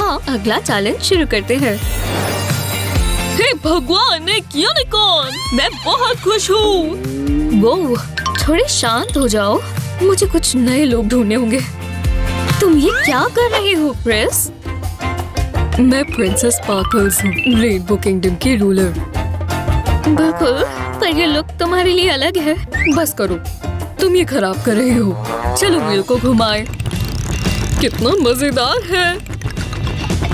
हाँ, अगला चैलेंज शुरू करते हैं। हे भगवान, एक यूनिकॉर्न! मैं बहुत खुश हूँ। वो थोड़े शांत हो जाओ, मुझे कुछ नए लोग ढूंढने होंगे। तुम ये क्या कर रहे हो प्रिंस? मैं प्रिंसेस स्पार्कल्स हूँ, रेनबो किंगडम की रूलर। बिल्कुल, पर ये लुक तुम्हारे लिए अलग है। बस करो, तुम ये खराब कर रहे हो। चलो व्हील को घुमाए। कितना मजेदार है।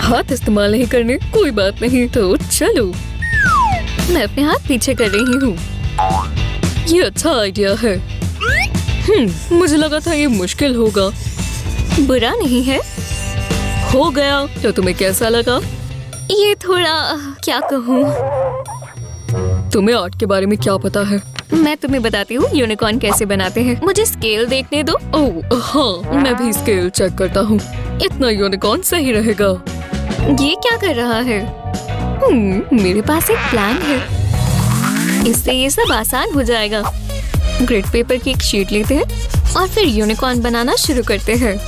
हाथ इस्तेमाल नहीं करने, कोई बात नहीं। तो चलो। मैं अपने हाथ पीछे कर रही हूँ। ये अच्छा आइडिया है। मुझे लगा था ये मुश्किल होगा। बुरा नहीं है। हो गया। तो तुम्हें कैसा लगा? ये थोड़ा क्या कहूँ। तुम्हें आर्ट के बारे में क्या पता है? मैं तुम्हें बताती हूँ यूनिकॉर्न कैसे बनाते हैं। मुझे स्केल देखने दो। ओह हाँ, मैं भी स्केल चेक करता हूँ। इतना यूनिकॉर्न सही रहेगा। ये क्या कर रहा है? मेरे पास एक प्लान है। इससे ये सब आसान हो जाएगा। ग्रिड पेपर की एक शीट लेते हैं और फिर यूनिकॉर्न बनाना शुरू करते हैं।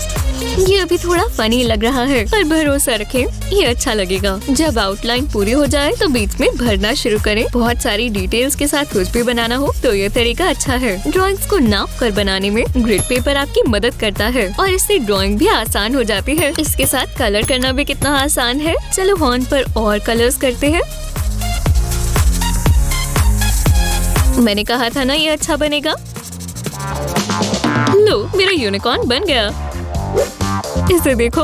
ये अभी थोड़ा फनी लग रहा है, पर भरोसा रखें, ये अच्छा लगेगा। जब आउटलाइन पूरी हो जाए तो बीच में भरना शुरू करें। बहुत सारी डिटेल्स के साथ कुछ भी बनाना हो तो ये तरीका अच्छा है। ड्राइंग्स को नाप कर बनाने में ग्रिड पेपर आपकी मदद करता है और इससे ड्राइंग भी आसान हो जाती है। इसके साथ कलर करना भी कितना आसान है। चलो हॉर्न पर और कलर्स करते हैं। मैंने कहा था ना ये अच्छा बनेगा। लो, मेरा यूनिकॉर्न बन गया। इसे देखो,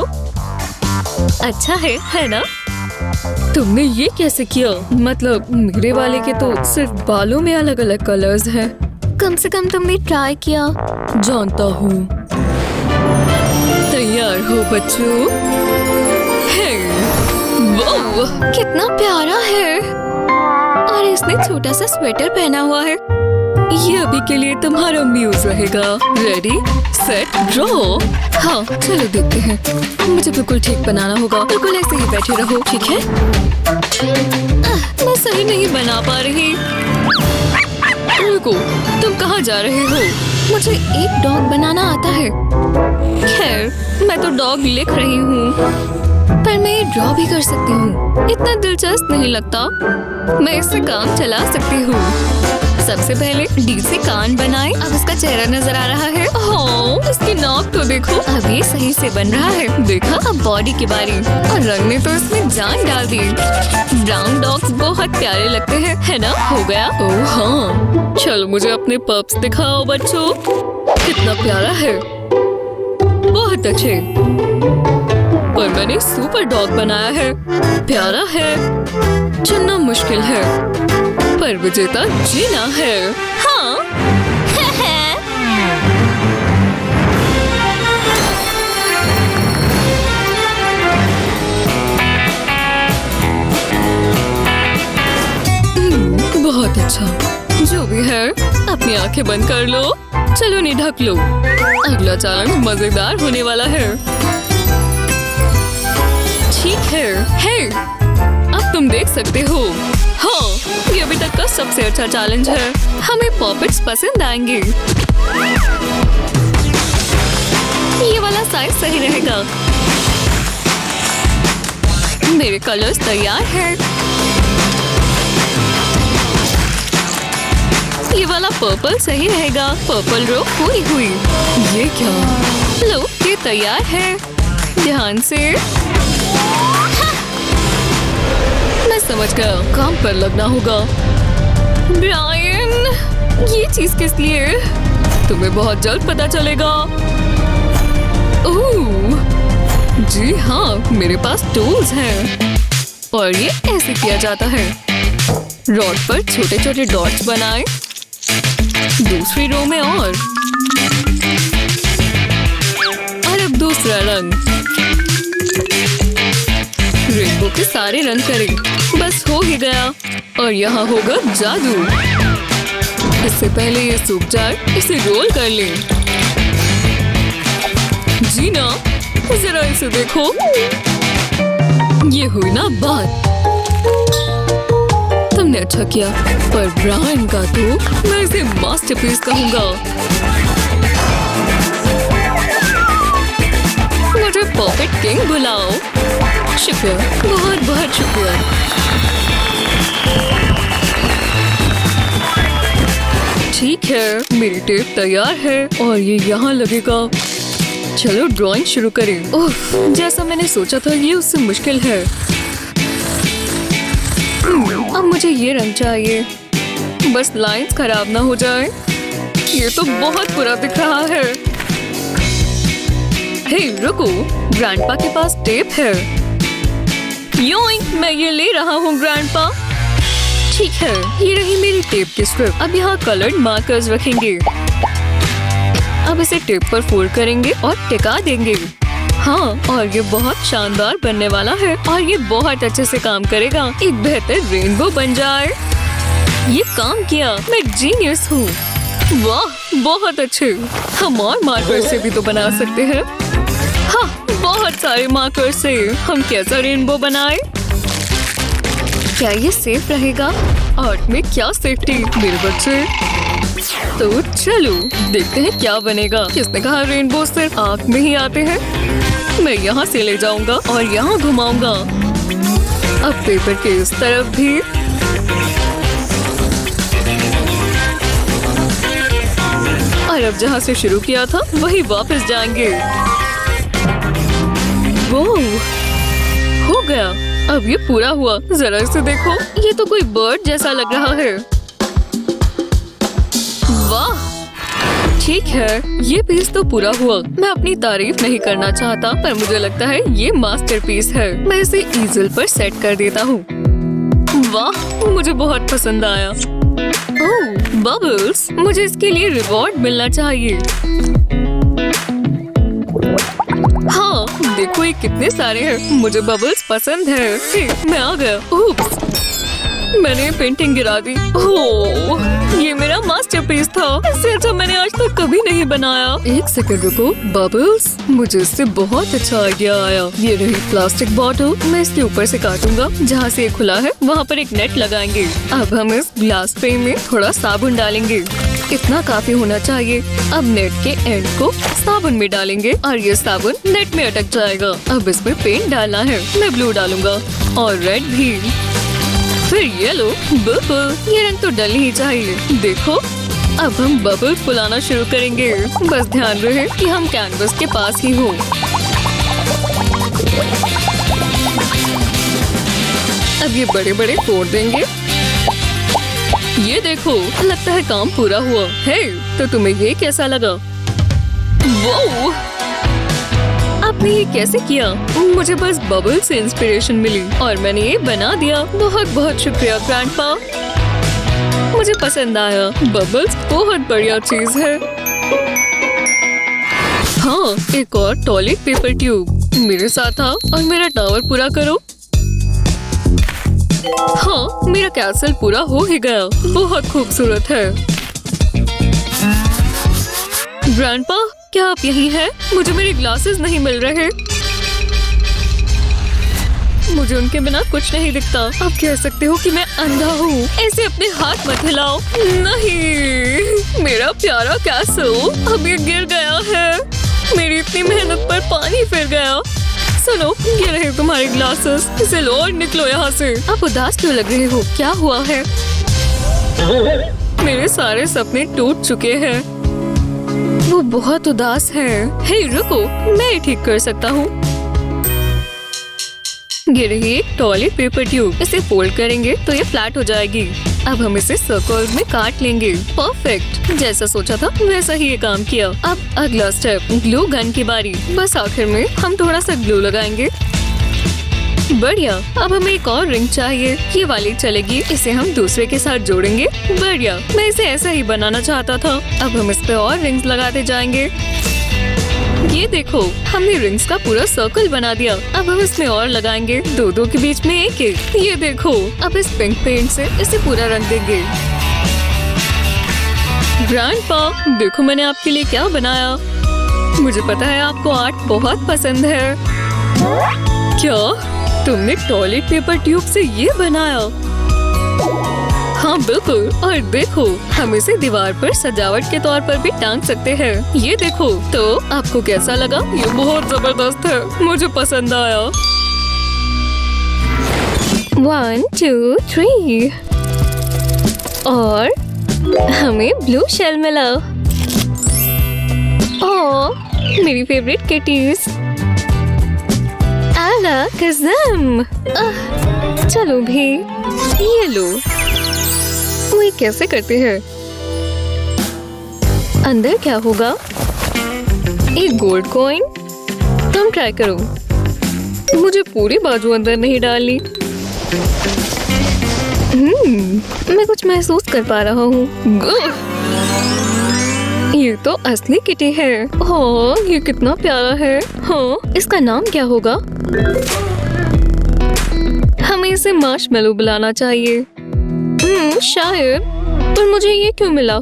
अच्छा है ना? तुमने ये कैसे किया? मतलब मेरे वाले के तो सिर्फ बालों में अलग अलग कलर्स हैं। कम से कम तुमने ट्राई किया। जानता हूँ। तैयार हो बच्चों? हे, वो कितना प्यारा है। और इसने छोटा सा स्वेटर पहना हुआ है। ये अभी के लिए तुम्हारा म्यूज रहेगा। Ready set draw. हाँ, चलो देखते हैं। मुझे बिल्कुल ठीक बनाना होगा। बिल्कुल ऐसे ही बैठे रहो, ठीक है? मैं सही नहीं बना पा रही। रुको, तुम कहाँ जा रहे हो? मुझे एक डॉग बनाना आता है। खैर, मैं तो डॉग लिख रही हूँ, पर मैं ये ड्रॉ भी कर सकती हूँ। इतना दिलचस्प नहीं लगता। मैं इससे काम चला सकती हूँ। सबसे पहले डी से कान बनाए। अब इसका चेहरा नजर आ रहा है। हाँ, इसकी नाक तो देखो। अब ये सही से बन रहा है। देखा? अब बॉडी की बारी। और रंग ने तो इसमें जान डाल दी। ब्राउन डॉग्स बहुत प्यारे लगते हैं, है ना? हो गया। ओह हाँ, चलो मुझे अपने पप्स दिखाओ बच्चों। कितना प्यारा है। बहुत अच्छे। पर मैंने सुपर डॉग बनाया है। प्यारा है। चुनना मुश्किल है, पर विजेता जीना है। हाँ। बहुत अच्छा। जो भी है, अपनी आंखें बंद कर लो। चलो नहीं, ढक लो। अगला चैलेंज मजेदार होने वाला है। ठीक है। हे, अब तुम देख सकते हो। हाँ, ये अभी तक का सबसे अच्छा चैलेंज है। हमें पॉपेट्स पसंद आएंगे। ये वाला साइज सही रहेगा। मेरे कलर्स तैयार हैं। ये वाला पर्पल सही रहेगा। पर्पल रो पूरी हुई। ये क्या? लो, ये तैयार है। ध्यान से। मैं समझ गया, काम पर लगना होगा। ब्रायन, ये चीज किस लिए? तुम्हें बहुत जल्द पता चलेगा। ओह, जी हाँ, मेरे पास टूल्स हैं। और ये ऐसे किया जाता है। रॉड पर छोटे छोटे डॉट्स बनाएं। दूसरी रो में और अब दूसरा रंग। रेनबो के सारे रंग करें। बस हो ही गया। और यहाँ होगा जादू। इससे पहले ये सूख जाए, इसे रोल कर लें। जीना, जरा इसे देखो। ये हुई ना बात। तुमने अच्छा किया, पर ब्रायन का तो मैं इसे मास्टरपीस कहूंगा। मुझे परफेक्ट किंग बुलाओ। शुक्रिया, बहुत बहुत शुक्रिया। ठीक है, मेरी टेप तैयार है और ये यहाँ लगेगा। चलो ड्राइंग शुरू करें। ओह, जैसा मैंने सोचा था ये उससे मुश्किल है। अब मुझे ये रंग चाहिए, बस लाइंस खराब ना हो जाए। ये तो बहुत बुरा दिख रहा है। हे रुको, ग्रैंडपा के पास टेप है। योइंक, मैं ये ले रहा हूँ ग्रैंडपा। ठीक है, ये रही मेरी टेप की स्ट्रिप। अब यहाँ कलर्ड मार्कर्स रखेंगे। अब इसे टेप पर फोल्ड करेंगे और टिका देंगे। हाँ, और ये बहुत शानदार बनने वाला है और ये बहुत अच्छे से काम करेगा। एक बेहतर रेनबो बन जाए। ये काम किया, मैं जीनियस हूँ। वाह, बहुत अच्छे। हम और मार्कर से भी तो बना सकते हैं। हाँ, बहुत सारे मार्कर से हम कैसा रेनबो बनाए? क्या ये सेफ रहेगा? आर्ट में क्या सेफ्टी मेरे बच्चे। तो चलो देखते हैं क्या बनेगा। किसने कहा रेनबो सिर्फ आँख में ही आते हैं? मैं यहाँ से ले जाऊंगा और यहाँ घुमाऊंगा। अब पेपर के इस तरफ भी। और अब जहाँ से शुरू किया था वही वापस जाएंगे। वो हो गया। अब ये पूरा हुआ। जरा इसे देखो, ये तो कोई बर्ड जैसा लग रहा है। वाह, ठीक है, ये पीस तो पूरा हुआ। मैं अपनी तारीफ नहीं करना चाहता, पर मुझे लगता है ये मास्टरपीस है। मैं इसे ईजल पर सेट कर देता हूँ। वाह, मुझे बहुत पसंद आया। ओह, बबल्स, मुझे इसके लिए रिवॉर्ड मिलना चाहिए। हाँ, देखो ये कितने सारे हैं। मुझे बबल्स पसंद है। मैं आ गया। उप्स, मैंने पेंटिंग गिरा दी। ओह, ये मेरा मास्टरपीस था। इससे अच्छा मैंने आज तक कभी नहीं बनाया। एक सेकंड रुको, बबल्स, मुझे इससे बहुत अच्छा आइडिया आया। ये रही प्लास्टिक बॉटल। मैं इसके ऊपर से काटूंगा। जहाँ से ये खुला है वहाँ पर एक नेट लगाएंगे। अब हम इस ग्लास पेन में थोड़ा साबुन डालेंगे। इतना काफी होना चाहिए। अब नेट के एंड को साबुन में डालेंगे और ये साबुन नेट में अटक जाएगा। अब इसमें पेंट डालना है। मैं ब्लू डालूंगा और रेड भी, फिर येलो। बबल, ये रंग तो डल ही चाहिए। देखो, अब हम बबल फुलाना शुरू करेंगे। बस ध्यान रहे कि हम कैनवस के पास ही हो। अब ये बड़े बड़े फोड़ देंगे। ये देखो, लगता है काम पूरा हुआ है। तो तुम्हें ये कैसा लगा? वो आपने ये कैसे किया? मुझे बस बबल से इंस्पिरेशन मिली और मैंने ये बना दिया। बहुत बहुत शुक्रिया ग्रैंडपा, मुझे पसंद आया। बबल्स बहुत बढ़िया चीज है। हाँ, एक और टॉयलेट पेपर ट्यूब मेरे साथ आ और मेरा टावर पूरा करो। हाँ, मेरा कैसल पूरा हो ही गया। बहुत खूबसूरत है। ग्रैंडपा, क्या आप यहीं हैं? मुझे मेरे ग्लासेस नहीं मिल रहे। मुझे उनके बिना कुछ नहीं दिखता। आप कह सकते हो कि मैं अंधा हूँ। ऐसे अपने हाथ मत हिलाओ। नहीं, मेरा प्यारा कैसल अब ये गिर गया है। मेरी इतनी मेहनत पर पानी फिर गया। सुनो, ये रहे तुम्हारे ग्लासेस। इसे लो और निकलो यहाँ से। आप उदास क्यों लग रहे हो? क्या हुआ है? मेरे सारे सपने टूट चुके हैं। वो बहुत उदास है। हे रुको, मैं ये ठीक कर सकता हूँ। ये रही एक टॉयलेट पेपर ट्यूब। इसे फोल्ड करेंगे तो ये फ्लैट हो जाएगी। अब हम इसे सर्कल्स में काट लेंगे। परफेक्ट, जैसा सोचा था वैसा ही ये काम किया। अब अगला स्टेप, ग्लू गन की बारी। बस आखिर में हम थोड़ा सा ग्लू लगाएंगे। बढ़िया। अब हमें एक और रिंग चाहिए। ये वाली चलेगी। इसे हम दूसरे के साथ जोड़ेंगे। बढ़िया, मैं इसे ऐसा ही बनाना चाहता था। अब हम इस पे और रिंग्स लगाते जाएंगे। ये देखो, हमने रिंग्स का पूरा सर्कल बना दिया। अब हम इसमें और लगाएंगे, दो दो के बीच में एक एक। ये देखो, अब इस पिंक पेंट से इसे पूरा रंग देंगे। ग्रैंडपा, देखो मैंने आपके लिए क्या बनाया। मुझे पता है आपको आर्ट बहुत पसंद है। क्या तुमने टॉयलेट पेपर ट्यूब से ये बनाया? हाँ बिल्कुल। और देखो, हम इसे दीवार पर सजावट के तौर पर भी टांग सकते हैं। ये देखो, तो आपको कैसा लगा? ये बहुत जबरदस्त है। मुझे पसंद आया। 1 2 3 और हमें ब्लू शेल मिला। ओह, मेरी फेवरेट किटीज। आला कसम। चलो भी, ये लो। वो ये कैसे करते हैं? अंदर क्या होगा? एक गोल्ड कॉइन। तुम ट्राई करो। मुझे पूरी बाजू अंदर नहीं डालनी। मैं कुछ महसूस कर पा रहा हूँ। ये तो असली किटी है। हाँ, ये कितना प्यारा है। हाँ, इसका नाम क्या होगा? हमें इसे मार्शमेलो बुलाना चाहिए। शायद। पर मुझे ये क्यों मिला?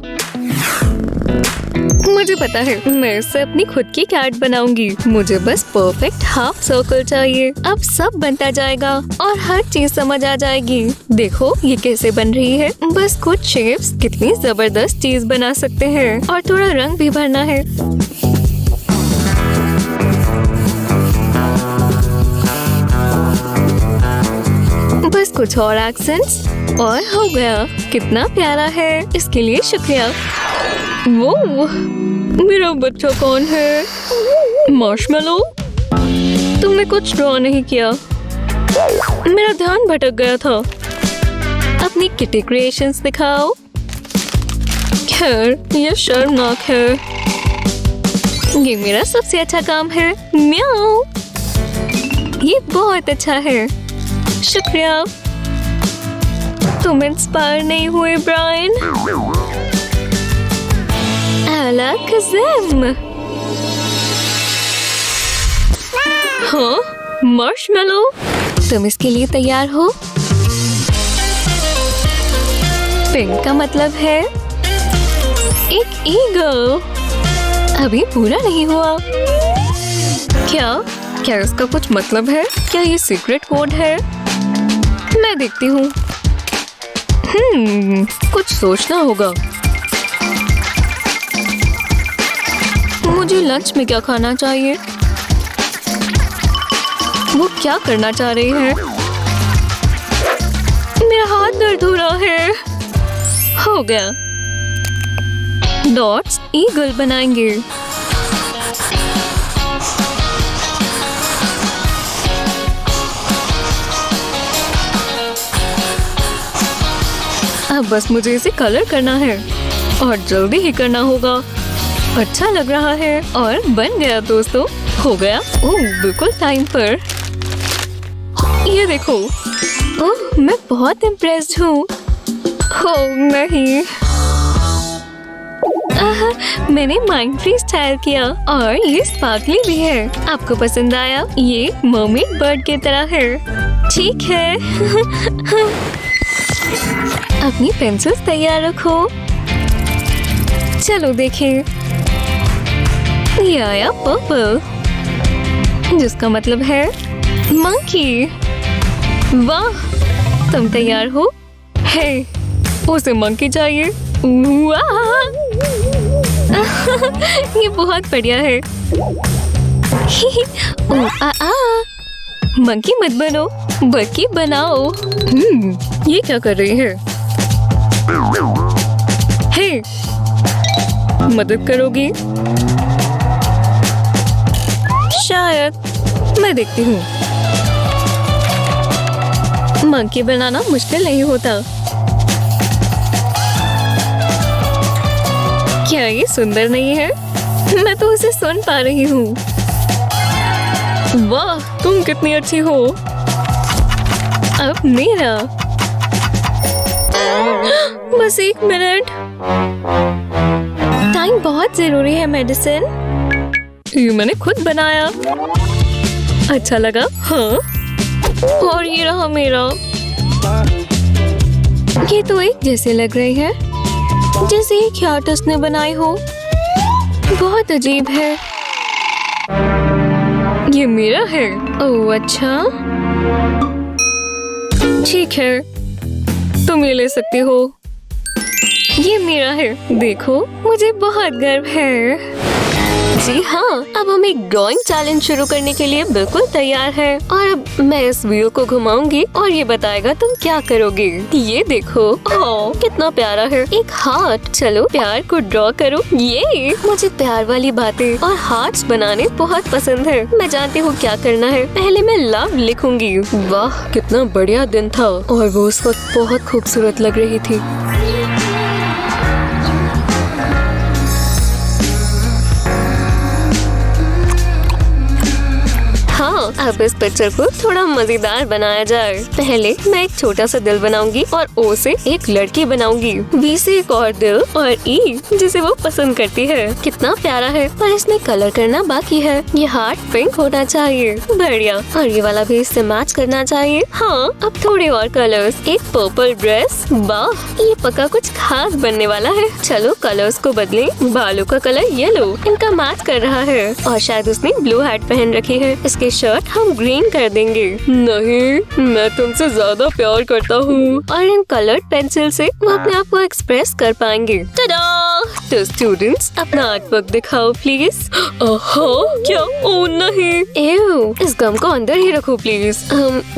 मुझे पता है, मैं इससे अपनी खुद की कैट बनाऊंगी। मुझे बस परफेक्ट हाफ सर्कल चाहिए। अब सब बनता जाएगा और हर चीज समझ आ जाएगी। देखो ये कैसे बन रही है। बस कुछ शेप्स कितनी जबरदस्त चीज बना सकते हैं। और थोड़ा रंग भी भरना है। बस कुछ और एक्सेंट्स और हो गया। कितना प्यारा है। इसके लिए शुक्रिया। वो मेरा बच्चा कौन है? मार्शमेलो, तुमने कुछ ड्रॉ नहीं किया। मेरा ध्यान भटक गया था। अपनी किटी क्रिएशंस दिखाओ। खैर, ये शर्मनाक है। ये मेरा सबसे अच्छा काम है। म्याऊ। ये बहुत अच्छा है। शुक्रिया। तुम इंस्पायर नहीं हुए ब्रायन? आला कसम। हाँ, मार्शमेलो, तुम इसके लिए तैयार हो? पिंक का मतलब है एक ईगल। अभी पूरा नहीं हुआ। क्या इसका कुछ मतलब है? क्या ये सीक्रेट कोड है? मैं देखती हूँ। कुछ सोचना होगा। मुझे लंच में क्या खाना चाहिए? वो क्या करना चाह रही है? मेरा हाथ दर्द हो रहा है। हो गया। डॉट्स ईगल बनाएंगे। अब बस मुझे इसे कलर करना है और जल्दी ही करना होगा। अच्छा लग रहा है और बन गया दोस्तों। हो गया। ओह, बिल्कुल टाइम पर। ये देखो। ओह, मैं बहुत इम्प्रेस्ड हूँ। ओह नहीं। मैंने माइंड फ्रीज स्टाइल किया और ये स्पार्कली भी है। आपको पसंद आया? ये मर्मेड बर्ड की तरह है। ठीक है। अपनी पेंसिल्स तैयार रखो। चलो देखें। ये आया पर्पल, जिसका मतलब है मंकी। वाह, तुम तैयार हो? हे, उसे मंकी चाहिए। वाह, ये बहुत बढ़िया है। मंकी मत बनो, बल्कि बनाओ। ये क्या कर रही है? हे, मदद करोगी? शायद। मैं देखती हूँ। मंकी बनाना मुश्किल नहीं होता। क्या ये सुंदर नहीं है? मैं तो उसे सुन पा रही हूँ। वाह, तुम कितनी अच्छी हो। अब मेरा। बस 1 मिनट। टाइम बहुत जरूरी है मेडिसिन। ये मैंने खुद बनाया। अच्छा लगा? हाँ। और ये रहा मेरा। ये तो एक जैसे लग रही है, जैसे एक आर्टिस्ट ने बनाई हो। बहुत अजीब है। ये मेरा है। ओह अच्छा, ठीक है, तुम ये ले सकती हो। ये मेरा है। देखो, मुझे बहुत गर्व है। जी हाँ, अब हम एक ड्राइंग चैलेंज शुरू करने के लिए बिल्कुल तैयार हैं। और अब मैं इस व्हील को घुमाऊंगी और ये बताएगा तुम क्या करोगे। ये देखो, ओह कितना प्यारा है, एक हार्ट। चलो प्यार को ड्रॉ करो। ये मुझे प्यार वाली बातें और हार्ट्स बनाने बहुत पसंद है। मैं जानती हूँ क्या करना है। पहले मैं लव लिखूंगी। वाह कितना बढ़िया दिन था और वो उस वक्त बहुत खूबसूरत लग रही थी। हाँ, अब इस पिक्चर को थोड़ा मजेदार बनाया जाए। पहले मैं एक छोटा सा दिल बनाऊंगी और ओ से एक लड़की बनाऊंगी, बी से एक और दिल और ई जिसे वो पसंद करती है। कितना प्यारा है, पर इसमें कलर करना बाकी है। ये हार्ट पिंक होना चाहिए, बढ़िया। और ये वाला भी इससे मैच करना चाहिए। हाँ, अब थोड़े और कलर्स। एक पर्पल ड्रेस, वाह ये पक्का कुछ खास बनने वाला है। चलो कलर्स को बदलें। बालों का कलर येलो इनका मैच कर रहा है और शायद उसने ब्लू हैट पहन रखी है। इसके शर्ट हम ग्रीन कर देंगे। नहीं, मैं तुमसे ज्यादा प्यार करता हूँ। और इन कलर्ड पेंसिल से वो अपने आप को एक्सप्रेस कर पाएंगे। टा-डा! तो स्टूडेंट्स अपना आर्टवर्क दिखाओ प्लीज। क्या? ओ नहीं, एव, इस गम को अंदर ही रखो प्लीज।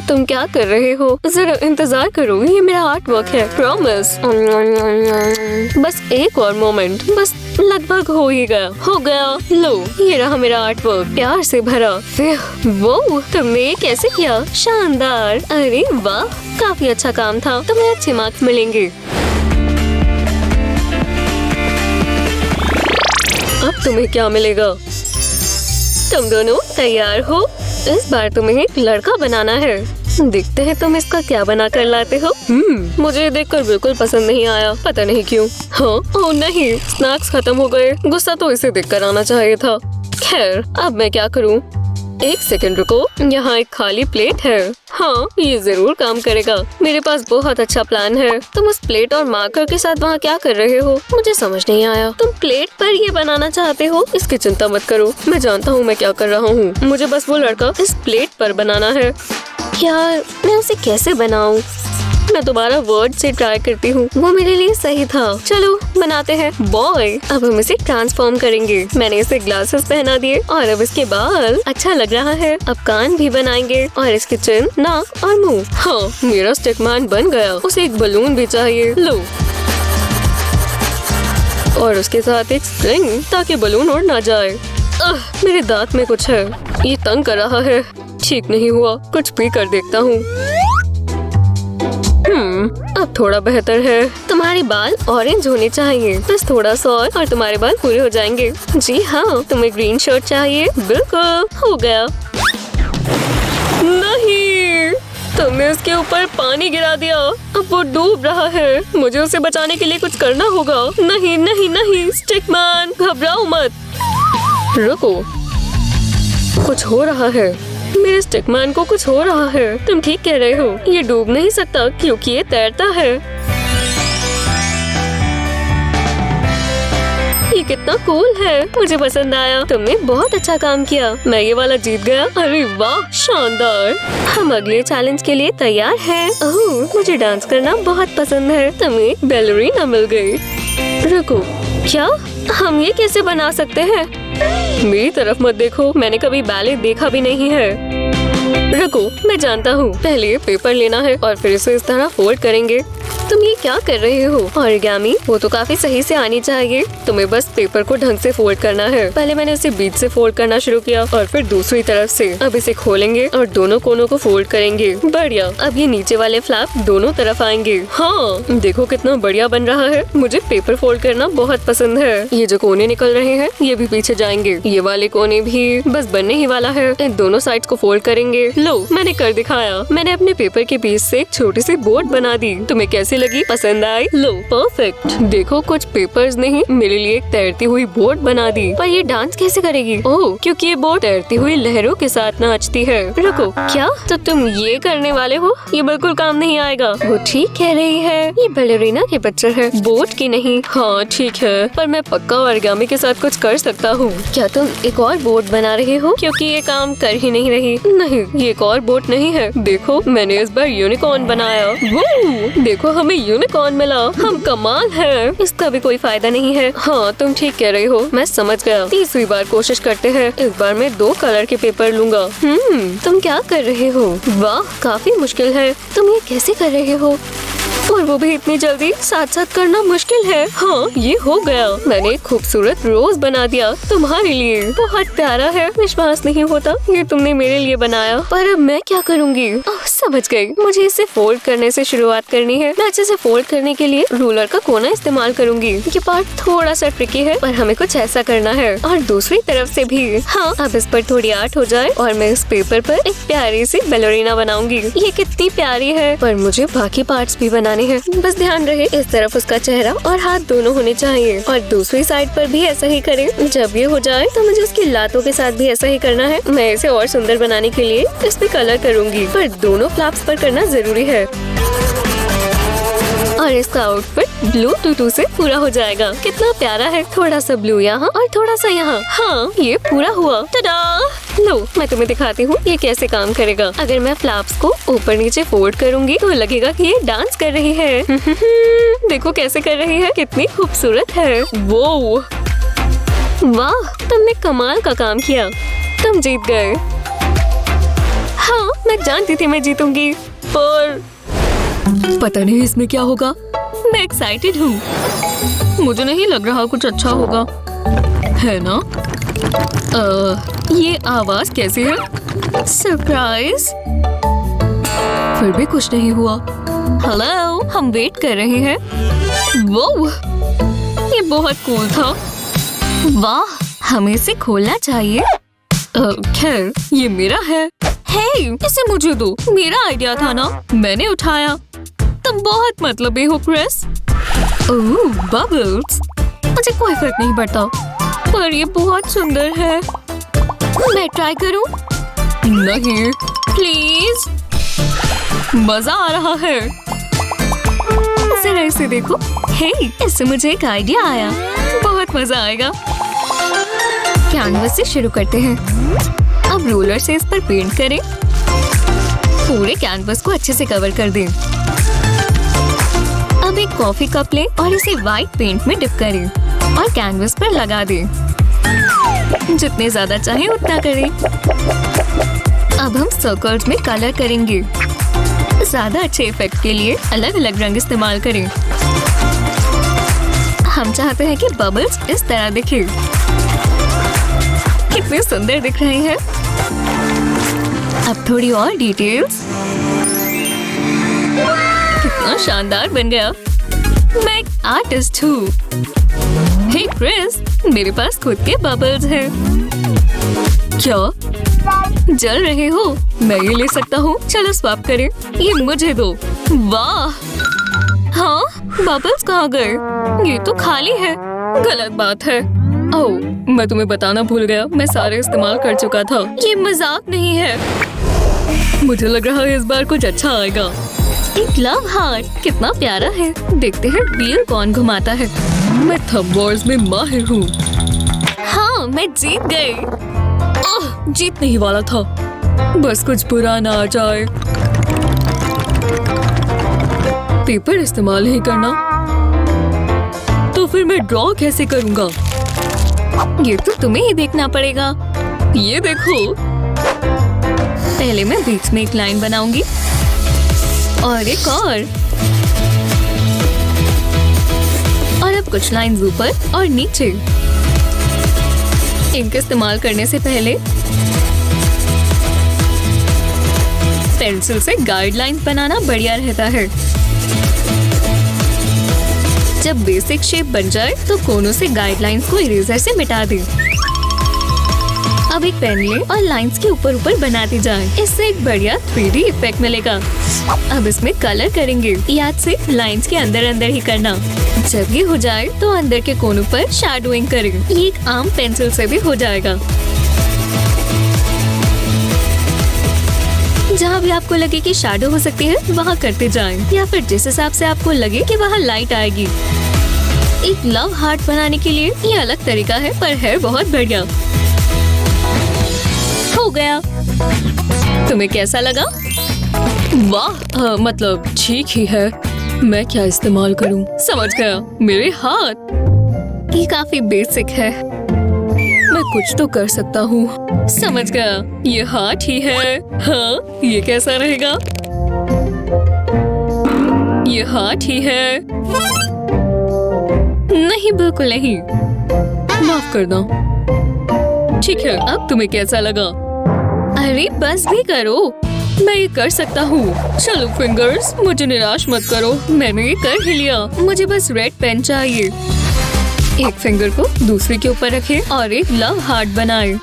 तुम क्या कर रहे हो? जरा इंतजार करो, ये मेरा आर्टवर्क है, प्रॉमिस। बस एक और मोमेंट, बस लगभग हो ही गया। हो गया। लो ये रहा मेरा आर्टवर्क, प्यार से भरा। वो तुमने ये कैसे किया? शानदार। अरे वाह, काफी अच्छा काम था। तुम्हें अच्छे मार्क्स मिलेंगे। अब तुम्हें क्या मिलेगा? तुम दोनों तैयार हो? इस बार तुम्हें एक लड़का बनाना है। देखते हैं तुम इसका क्या बना कर लाते हो। मुझे देखकर बिल्कुल पसंद नहीं आया, पता नहीं क्यों। हाँ, ओ नहीं, स्नैक्स खत्म हो गए। गुस्सा तो इसे देखकर आना चाहिए था। खैर, अब मैं क्या करूँ? एक सेकंड रुको, यहाँ एक खाली प्लेट है। हाँ, ये जरूर काम करेगा। मेरे पास बहुत अच्छा प्लान है। तुम उस प्लेट और मार्कर के साथ वहाँ क्या कर रहे हो? मुझे समझ नहीं आया। तुम प्लेट पर ये बनाना चाहते हो? इसकी चिंता मत करो, मैं जानता हूँ मैं क्या कर रहा हूँ। मुझे बस वो लड़का इस प्लेट पर बनाना है। यार, मैं उसे कैसे बनाऊं? मैं दोबारा वर्ड से ट्राई करती हूँ। वो मेरे लिए सही था। चलो बनाते हैं। बॉय, अब हम इसे ट्रांसफॉर्म करेंगे। मैंने इसे ग्लासेस पहना दिए और अब इसके बाल अच्छा लग रहा है। अब कान भी बनाएंगे और इसके चिन, नाक और मुंह। हाँ, मेरा स्टिकमैन बन गया। उसे एक बलून भी चाहिए। लो, और उसके साथ एक स्ट्रिंग ताकि बलून उड़ ना जाए। मेरे दांत में कुछ है, ये तंग कर रहा है। ठीक नहीं हुआ, कुछ भी कर देखता हूँ। अब थोड़ा बेहतर है। तुम्हारे बाल ऑरेंज होने चाहिए, बस थोड़ा सा और तुम्हारे बाल पूरे हो जाएंगे। जी हाँ, तुम्हें ग्रीन शर्ट चाहिए। बिल्कुल, हो गया। नहीं, तुमने उसके ऊपर पानी गिरा दिया। अब वो डूब रहा है। मुझे उसे बचाने के लिए कुछ करना होगा। नहीं नहीं नहीं, स्टिकमैन घबराओ मत। रुको, कुछ हो रहा है। मेरे स्टिकमैन को कुछ हो रहा है। तुम ठीक कह रहे हो, ये डूब नहीं सकता क्योंकि ये तैरता है। ये कितना कूल है, मुझे पसंद आया। तुमने बहुत अच्छा काम किया। मैं ये वाला जीत गया। अरे वाह, शानदार। हम अगले चैलेंज के लिए तैयार हैं। ओह, मुझे डांस करना बहुत पसंद है। तुम्हें बैलरीना मिल गई। रुको, क्या? हम ये कैसे बना सकते हैं? मेरी तरफ मत देखो, मैंने कभी बैले देखा भी नहीं है। रुको, मैं जानता हूँ। पहले पेपर लेना है और फिर इसे इस तरह फोल्ड करेंगे। तुम ये क्या कर रहे हो? ऑरिगामी, वो तो काफी सही से आनी चाहिए। तुम्हें बस पेपर को ढंग से फोल्ड करना है। पहले मैंने इसे बीच से फोल्ड करना शुरू किया और फिर दूसरी तरफ से। अब इसे खोलेंगे और दोनों कोनों को फोल्ड करेंगे। बढ़िया। अब ये नीचे वाले फ्लैप दोनों तरफ आएंगे। हाँ, देखो कितना बढ़िया बन रहा है। मुझे पेपर फोल्ड करना बहुत पसंद है। ये जो कोने निकल रहे हैं, ये भी पीछे जाएंगे। ये वाले कोने भी बस बनने ही वाला है। इन दोनों साइड्स को फोल्ड करेंगे। लो, मैंने कर दिखाया। मैंने अपने पेपर के पीस से एक छोटी सी बोर्ड बना दी। तुम्हें कैसी लगी? पसंद आई? लो, परफेक्ट। देखो, कुछ पेपर्स नहीं, मेरे लिए एक तैरती हुई बोट बना दी। पर ये डांस कैसे करेगी? ओह, क्योंकि ये बोट तैरती हुई लहरों के साथ नाचती है। रुको, क्या? तो तुम ये करने वाले हो? ये बिल्कुल काम नहीं आएगा। वो ठीक कह रही है, ये बैलरीना के पिक्चर है, बोट की नहीं। हाँ ठीक है, पर मैं पक्का ऑरिगामी के साथ कुछ कर सकता हूँ। क्या तुम एक और बोट बना रहे हो? क्योंकि ये काम कर ही नहीं रही। नहीं, ये एक और बोट नहीं है। देखो, मैंने इस बार यूनिकॉर्न बनाया। वो देखो, देखो हमें यूनिकॉर्न मिला, हम कमाल है। इसका भी कोई फायदा नहीं है। हाँ तुम ठीक कह रही हो, मैं समझ गया। तीसरी बार कोशिश करते हैं। इस बार मैं 2 कलर के पेपर लूंगा। तुम क्या कर रहे हो? वाह काफी मुश्किल है। तुम ये कैसे कर रहे हो? और वो भी इतनी जल्दी, साथ साथ करना मुश्किल है। हाँ ये हो गया। मैंने एक खूबसूरत रोज बना दिया तुम्हारे लिए। बहुत प्यारा है। विश्वास नहीं होता ये तुमने मेरे लिए बनाया। पर अब मैं क्या करूँगी? समझ गई, मुझे इसे फोल्ड करने से शुरुआत करनी है। मैं अच्छे से फोल्ड करने के लिए रूलर का कोना इस्तेमाल करूंगी। ये पार्ट थोड़ा सा ट्रिकी है, पर हमें कुछ ऐसा करना है। और दूसरी तरफ से भी। हाँ अब इस पर थोड़ी आर्ट हो जाए और मैं इस पेपर पर एक प्यारी सी बैलरीना बनाऊंगी। ये कितनी प्यारी है, पर मुझे बाकी पार्ट्स भी बनाने हैं। बस ध्यान रहे इस तरफ उसका चेहरा और हाथ दोनों होने चाहिए, और दूसरी साइड पर भी ऐसा ही करें। जब ये हो जाए तो मुझे उसकी लातों के साथ भी ऐसा ही करना है। मैं इसे और सुंदर बनाने के लिए इस पे कलर करूंगी, पर दोनों फ्लैप्स पर करना जरूरी है। और इसका आउटफिट ब्लू टूटू से पूरा हो जाएगा। कितना प्यारा है। थोड़ा सा ब्लू यहाँ और थोड़ा सा यहाँ। हाँ ये पूरा हुआ। टा-डा! लो मैं तुम्हें दिखाती हूँ ये कैसे काम करेगा। अगर मैं फ्लैप्स को ऊपर नीचे फोल्ड करूंगी तो लगेगा कि ये डांस कर रही है। देखो कैसे कर रही है, कितनी खूबसूरत है। वो वाह तुमने कमाल का काम किया। तुम जीत गए। हाँ मैं जानती थी मैं जीतूंगी, पर पता नहीं इसमें क्या होगा। मैं एक्साइटेड हूँ। मुझे नहीं लग रहा कुछ अच्छा होगा, है ना? ये आवाज कैसी है? सरप्राइज। फिर भी कुछ नहीं हुआ। हेलो हम वेट कर रहे हैं। वो ये बहुत कूल था। वाह हमें इसे खोलना चाहिए। खैर ये मेरा है। हे इसे मुझे दो, मेरा आइडिया था ना, मैंने उठाया। तुम बहुत मतलबी हो क्रिस। ओह बबल्स। मुझे कोई फर्क नहीं पड़ता, पर ये बहुत सुंदर है। मैं ट्राई करूं? नहीं प्लीज। मजा आ रहा है। जरा इसे देखो। हे इससे मुझे एक आइडिया आया। बहुत मजा आएगा। कैनवस से शुरू करते हैं। अब रोलर से इस पर पेंट करें। पूरे कैनवस को अच्छे से कवर कर दें। अब एक कॉफी कप लें और इसे व्हाइट पेंट में डिप करें और कैनवस पर लगा दें। जितने ज्यादा चाहे उतना करें। अब हम सर्कल्स में कलर करेंगे। ज्यादा अच्छे इफेक्ट के लिए अलग अलग रंग इस्तेमाल करें। हम चाहते हैं कि बबल्स इस तरह दिखे। कितने सुंदर दिख रहे हैं। अब थोड़ी और डिटेल्स। कितना शानदार बन गया। मैं एक आर्टिस्ट हूँ। हे क्रिस मेरे पास खुद के बबल्स हैं। क्या जल रहे हो? मैं ये ले सकता हूँ। चलो स्वैप करें। ये मुझे दो। वाह हाँ बबल्स कहाँ गए? ये तो खाली है। गलत बात है। ओह मैं तुम्हें बताना भूल गया, मैं सारे इस्तेमाल कर चुका था। ये मजाक नहीं है। मुझे लग रहा है इस बार कुछ अच्छा आएगा। एक लव हार्ट कितना प्यारा है। देखते हैं व्हील कौन घुमाता है। मैं थंब वॉर्स में माहिर हूँ। हाँ मैं जीत गई। जीतने ही वाला था, बस कुछ बुरा ना आ जाए। पेपर इस्तेमाल नहीं करना तो फिर मैं ड्रॉ कैसे करूँगा? ये तो तुम्हें ही देखना पड़ेगा। ये देखो। पहले मैं बीच में एक लाइन बनाऊंगी और एक और अब कुछ लाइंस ऊपर और नीचे। इंक इस्तेमाल करने से पहले पेंसिल से गाइडलाइंस बनाना बढ़िया रहता है। जब बेसिक शेप बन जाए तो कोनों से गाइडलाइंस को इरेजर से मिटा दें। अब एक पेन लें और लाइंस के ऊपर ऊपर बनाती जाएं। इससे एक बढ़िया 3D इफेक्ट मिलेगा। अब इसमें कलर करेंगे। याद से लाइंस के अंदर अंदर ही करना। जब ये हो जाए तो अंदर के कोनों पर शैडोइंग करें। ये एक आम पेंसिल से भी हो जाएगा। जहाँ भी आपको लगे कि शैडो हो सकती है वहाँ करते जाएं, या फिर जिस हिसाब से आपको लगे कि वहाँ लाइट आएगी। एक लव हार्ट बनाने के लिए ये अलग तरीका है, पर है बहुत बढ़िया। हो गया। तुम्हें कैसा लगा? वाह मतलब ठीक ही है। मैं क्या इस्तेमाल करूं? समझ गया, मेरे हाथ। ये काफी बेसिक है। मैं कुछ तो कर सकता हूँ। समझ गया, ये हाथ ही है। हाँ, ये कैसा रहेगा? ये हाथ ही है। नहीं, बिल्कुल नहीं। माफ करना। ठीक है, अब तुम्हें कैसा लगा? अरे बस भी करो। मैं ये कर सकता हूँ। चलो फिंगर्स, मुझे निराश मत करो, मैंने ये कर ही लिया। मुझे बस रेड पेन चाहिए। एक फिंगर को दूसरे के ऊपर रखें और एक लव हार्ट बनाएं।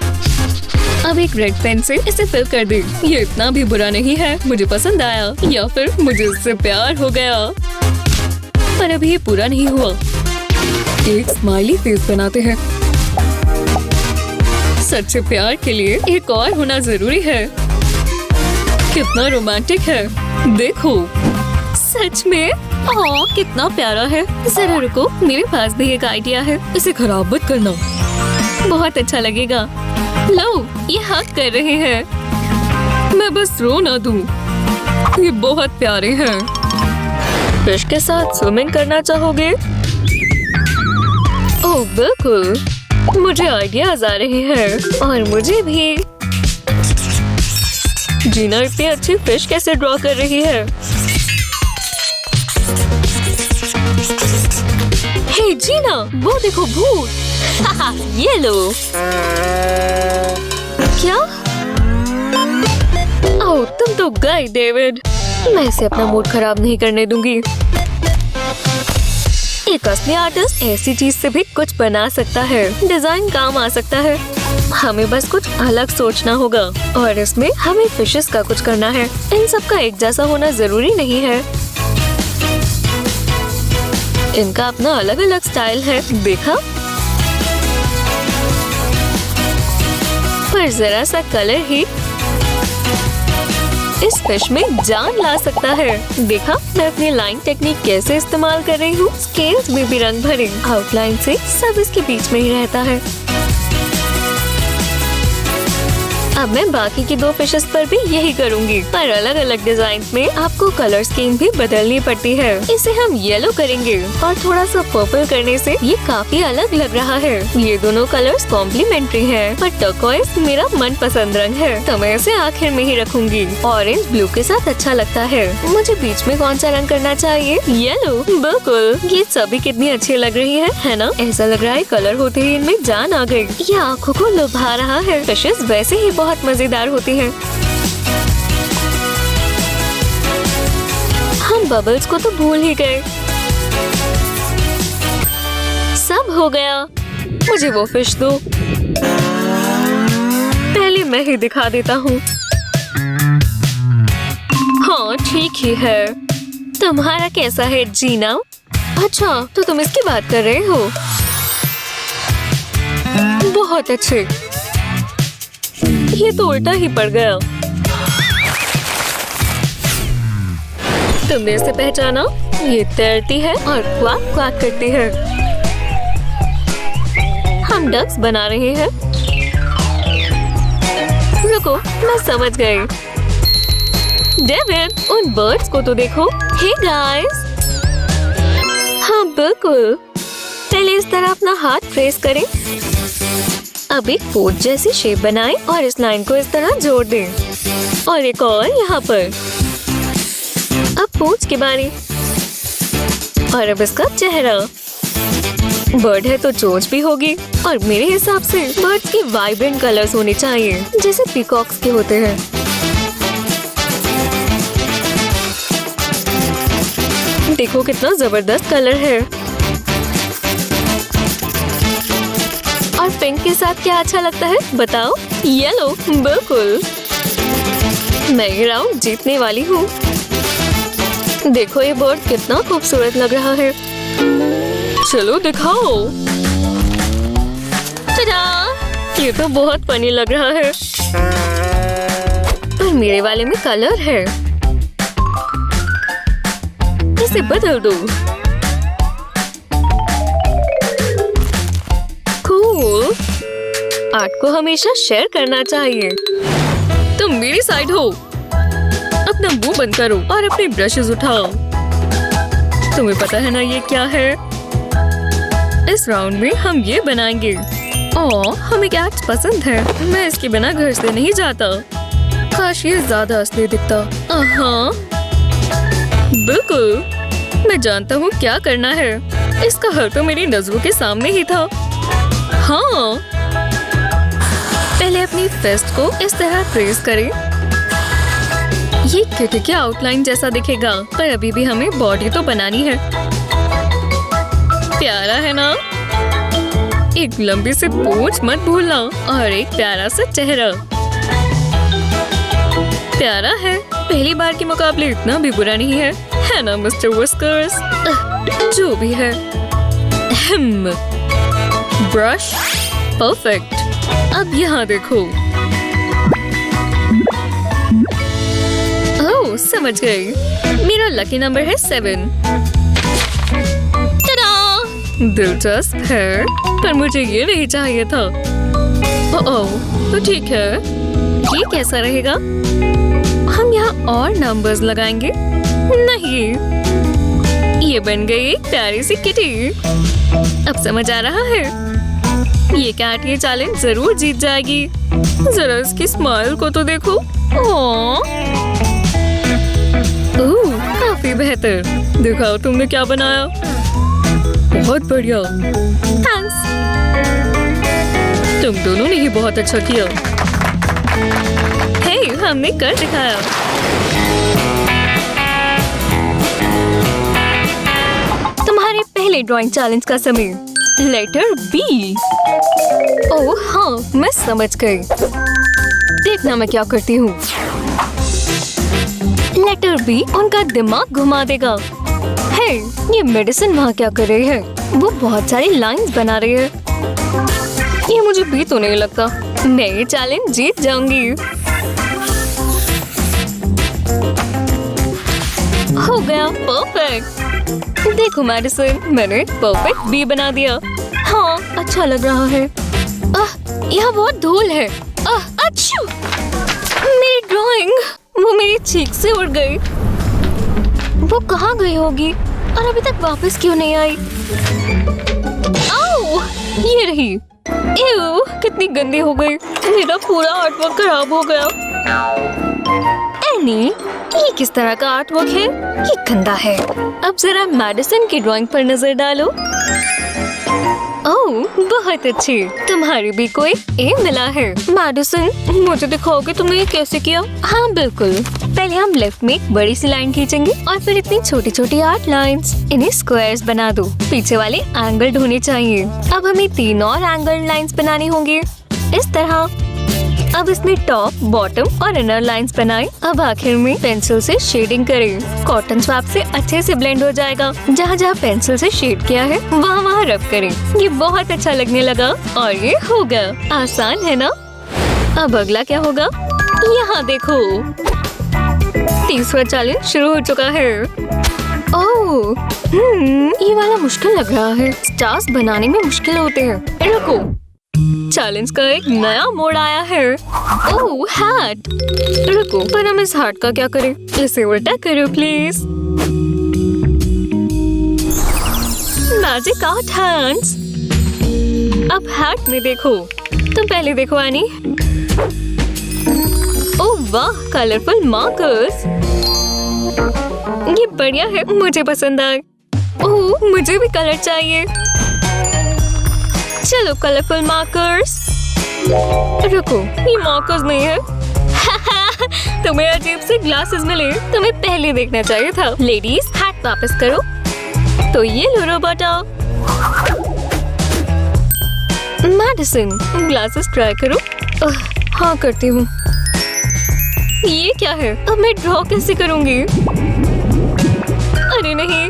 अब एक रेड पेन से इसे फिल कर दे। ये इतना भी बुरा नहीं है, मुझे पसंद आया, या फिर मुझे इससे प्यार हो गया। पर अभी ये पूरा नहीं हुआ। एक स्माइली फेस बनाते हैं। सच्चे प्यार के लिए एक और होना जरूरी है। कितना रोमांटिक है, देखो। सच में? ओह, कितना प्यारा है। जरा रुको, मेरे पास भी एक आइडिया है। इसे खराब मत करना। बहुत अच्छा लगेगा। लो, ये हक कर रहे हैं। मैं बस रो ना दूं। ये बहुत प्यारे हैं। फिश के साथ स्विमिंग करना चाहोगे? ओह बिल्कुल, मुझे आइडियाज आ रहे हैं। और मुझे भी। जीना इतनी अच्छी फिश कैसे ड्रॉ कर रही है? हे जीना, वो देखो भूत। ये लो। क्या? ओह, तुम तो गए डेविड। मैं इसे अपना मूड खराब नहीं करने दूंगी। एक असली आर्टिस्ट ऐसी चीज से भी कुछ बना सकता है। डिजाइन काम आ सकता है। हमें बस कुछ अलग सोचना होगा और इसमें हमें फिशेस का कुछ करना है। इन सब का एक जैसा होना जरूरी नहीं है। इनका अपना अलग अलग स्टाइल है, देखा? पर जरा सा कलर ही इस फिश में जान ला सकता है। देखा, मैं अपनी लाइन टेक्निक कैसे इस्तेमाल कर रही हूँ। स्केल्स में भी रंग भरे, आउटलाइन से सब इसके बीच में ही रहता है। अब मैं बाकी की दो फिशेस पर भी यही करूंगी, पर अलग अलग डिजाइन में आपको कलर स्कीम भी बदलनी पड़ती है। इसे हम येलो करेंगे और थोड़ा सा पर्पल करने से ये काफी अलग लग रहा है। ये दोनों कलर्स कॉम्प्लीमेंट्री हैं, पर टर्कोइज मेरा मनपसंद रंग है, तो मैं इसे आखिर में ही रखूंगी। ऑरेंज ब्लू के साथ अच्छा लगता है। मुझे बीच में कौन सा रंग करना चाहिए? येलो। बिल्कुल, ये सभी कितनी अच्छी लग रही है ना? ऐसा लग रहा है कलर होते ही इनमें जान आ गई। ये आँखों को लुभा रहा है। फिशेस वैसे ही बहुत मजेदार होती हैं। हम बबल्स को तो भूल ही गए। सब हो गया। मुझे वो फिश दो। पहले मैं ही दिखा देता हूँ। हाँ, ठीक ही है। तुम्हारा कैसा है जीना? अच्छा, तो तुम इसकी बात कर रहे हो। बहुत अच्छे। ये तो उल्टा ही पड़ गया। तुमने इसे पहचाना? ये तैरती है और क्वाक क्वाक करती है। हम डक्स बना रहे हैं। रुको, मैं समझ गई। डेविड, उन बर्ड्स को तो देखो। Hey guys. हाँ बिल्कुल। पहले इस तरह अपना हाथ प्रेस करें। अब एक पोट जैसी शेप बनाएं और इस लाइन को इस तरह जोड़ दें। और एक और यहाँ पर। अब पोच के बारे। और अब इसका चेहरा। बर्ड है तो चोंच भी होगी। और मेरे हिसाब से बर्ड्स के वाइब्रेंट कलर्स होने चाहिए, जैसे पीकॉक्स के होते हैं। देखो कितना जबरदस्त कलर है। और पिंक के साथ क्या अच्छा लगता है बताओ? येलो। बिल्कुल, मैं ये राउंड जीतने वाली हूँ। देखो ये बर्ड कितना खूबसूरत लग रहा है। चलो दिखाओ। टा-डा! ये तो बहुत फनी लग रहा है। पर मेरे वाले में कलर है। इसे बदल दो। कूल। आर्ट को हमेशा शेयर करना चाहिए। तुम मेरी साइड हो। अपना मुंह बंद करो और अपने ब्रशेस उठाओ। तुम्हें पता है ना ये क्या है? इस राउंड में हम ये बनाएंगे। हमें कैट्स पसंद है। मैं इसके बिना घर से नहीं जाता। काश ये ज्यादा असली दिखता। हाँ बिल्कुल, मैं जानता हूँ क्या करना है। इसका हल तो मेरी नजरों के सामने ही था। हाँ, पहले अपनी फिस्ट को इस तरह ट्रेस करें। ये किटी के आउटलाइन जैसा दिखेगा, पर अभी भी हमें बॉडी तो बनानी है। प्यारा है ना? एक लंबी सी पूंछ मत भूलना और एक प्यारा सा चेहरा। प्यारा है, पहली बार के मुकाबले इतना भी बुरा नहीं है ना मिस्टर विस्कर्स? जो भी है। Brush perfect. अब यहाँ देखो। ओह, समझ गई। मेरा लकी नंबर है 7। दिलचस्प है, पर मुझे ये नहीं चाहिए था। ओह, तो ठीक है। ये कैसा रहेगा? हम यहाँ और नंबर्स लगाएंगे। नहीं, ये बन गई एक प्यारी सी किटी। अब समझ आ रहा है। ये कैट ये चैलेंज जरूर जीत जाएगी। जरा इसकी स्माइल को तो देखो। ओह, काफी बेहतर। दिखाओ तुमने क्या बनाया। बहुत बढ़िया, थैंक्स। तुम दोनों ने ही बहुत अच्छा किया। हे, हमने कर दिखाया। तुम्हारे पहले ड्राइंग चैलेंज का समय। Letter B. ओह हाँ, मैं समझ गई। देखना मैं क्या करती हूँ। लेटर बी उनका दिमाग घुमा देगा। हे, ये मेडिसिन वहाँ क्या कर रही है? वो बहुत सारी लाइंस बना रही है। ये मुझे भी तो नहीं लगता। मैं ये चैलेंज जीत जाऊंगी। हो गया, परफेक्ट। देखो मेडिसिन, मैंने परफेक्ट बी बना दिया। हाँ, अच्छा लग रहा है। यहाँ बहुत धूल है। अच्छा, मेरी ड्राइंग, वो मेरी चीख से उड़ गई। वो कहाँ गई होगी और अभी तक वापस क्यों नहीं आई? आओ, ये रही। एव, कितनी गंदी हो गई। मेरा पूरा आर्टवर्क खराब हो गया। एनी, ये किस तरह का आर्टवर्क है? ये गंदा है। अब जरा मेडिसिन की ड्राइंग पर नजर डालो। ओह, बहुत अच्छी। तुम्हारी भी कोई ए मिला है। मेडिसिन, मुझे दिखाओगे तुमने ये कैसे किया? हाँ बिल्कुल। पहले हम लेफ्ट में एक बड़ी सी लाइन खींचेंगे और फिर इतनी छोटी छोटी 8 लाइंस। इन्हें स्क्वायर्स बना दो। पीछे वाले एंगल्ड होने चाहिए। अब हमें 3 और एंगल्ड लाइंस बनानी होंगी, इस तरह। अब इसमें टॉप, बॉटम और इनर लाइंस बनाएं। अब आखिर में पेंसिल से शेडिंग करें। कॉटन स्वैप से अच्छे से ब्लेंड हो जाएगा। जहाँ जहाँ पेंसिल से शेड किया है वहाँ वहाँ रब करें। ये बहुत अच्छा लगने लगा और ये हो गया। आसान है ना? अब अगला क्या होगा? यहाँ देखो, तीसरा चैलेंज शुरू हो चुका है। ओह, ये वाला मुश्किल लग रहा है। स्टार्स बनाने में मुश्किल होते हैं। रुको, चैलेंज का एक नया मोड आया है। ओह, हैट। रुको, पर हम इस हैट का क्या करें? इसे उल्टा करो प्लीज। Magic art hands. अब हैट में देखो। तुम पहले देखो एनी। ओह वाह, कलरफुल मार्कर्स। ये बढ़िया है, मुझे पसंद आए। ओह, मुझे भी कलर चाहिए। चलो, कलरफुल मार्कर्स। रुको, ये मार्कर्स नहीं है। तुम्हें अजीब से ग्लासेस मिले। तुम्हें पहले देखना चाहिए था। लेडीज, हैट वापस करो। तो ये लो रोबोटा। मेडिसिन, ग्लासेस ट्राई करो। हाँ, करती हूँ। ये क्या है? अब मैं ड्रॉ कैसे करूँगी? अरे नहीं,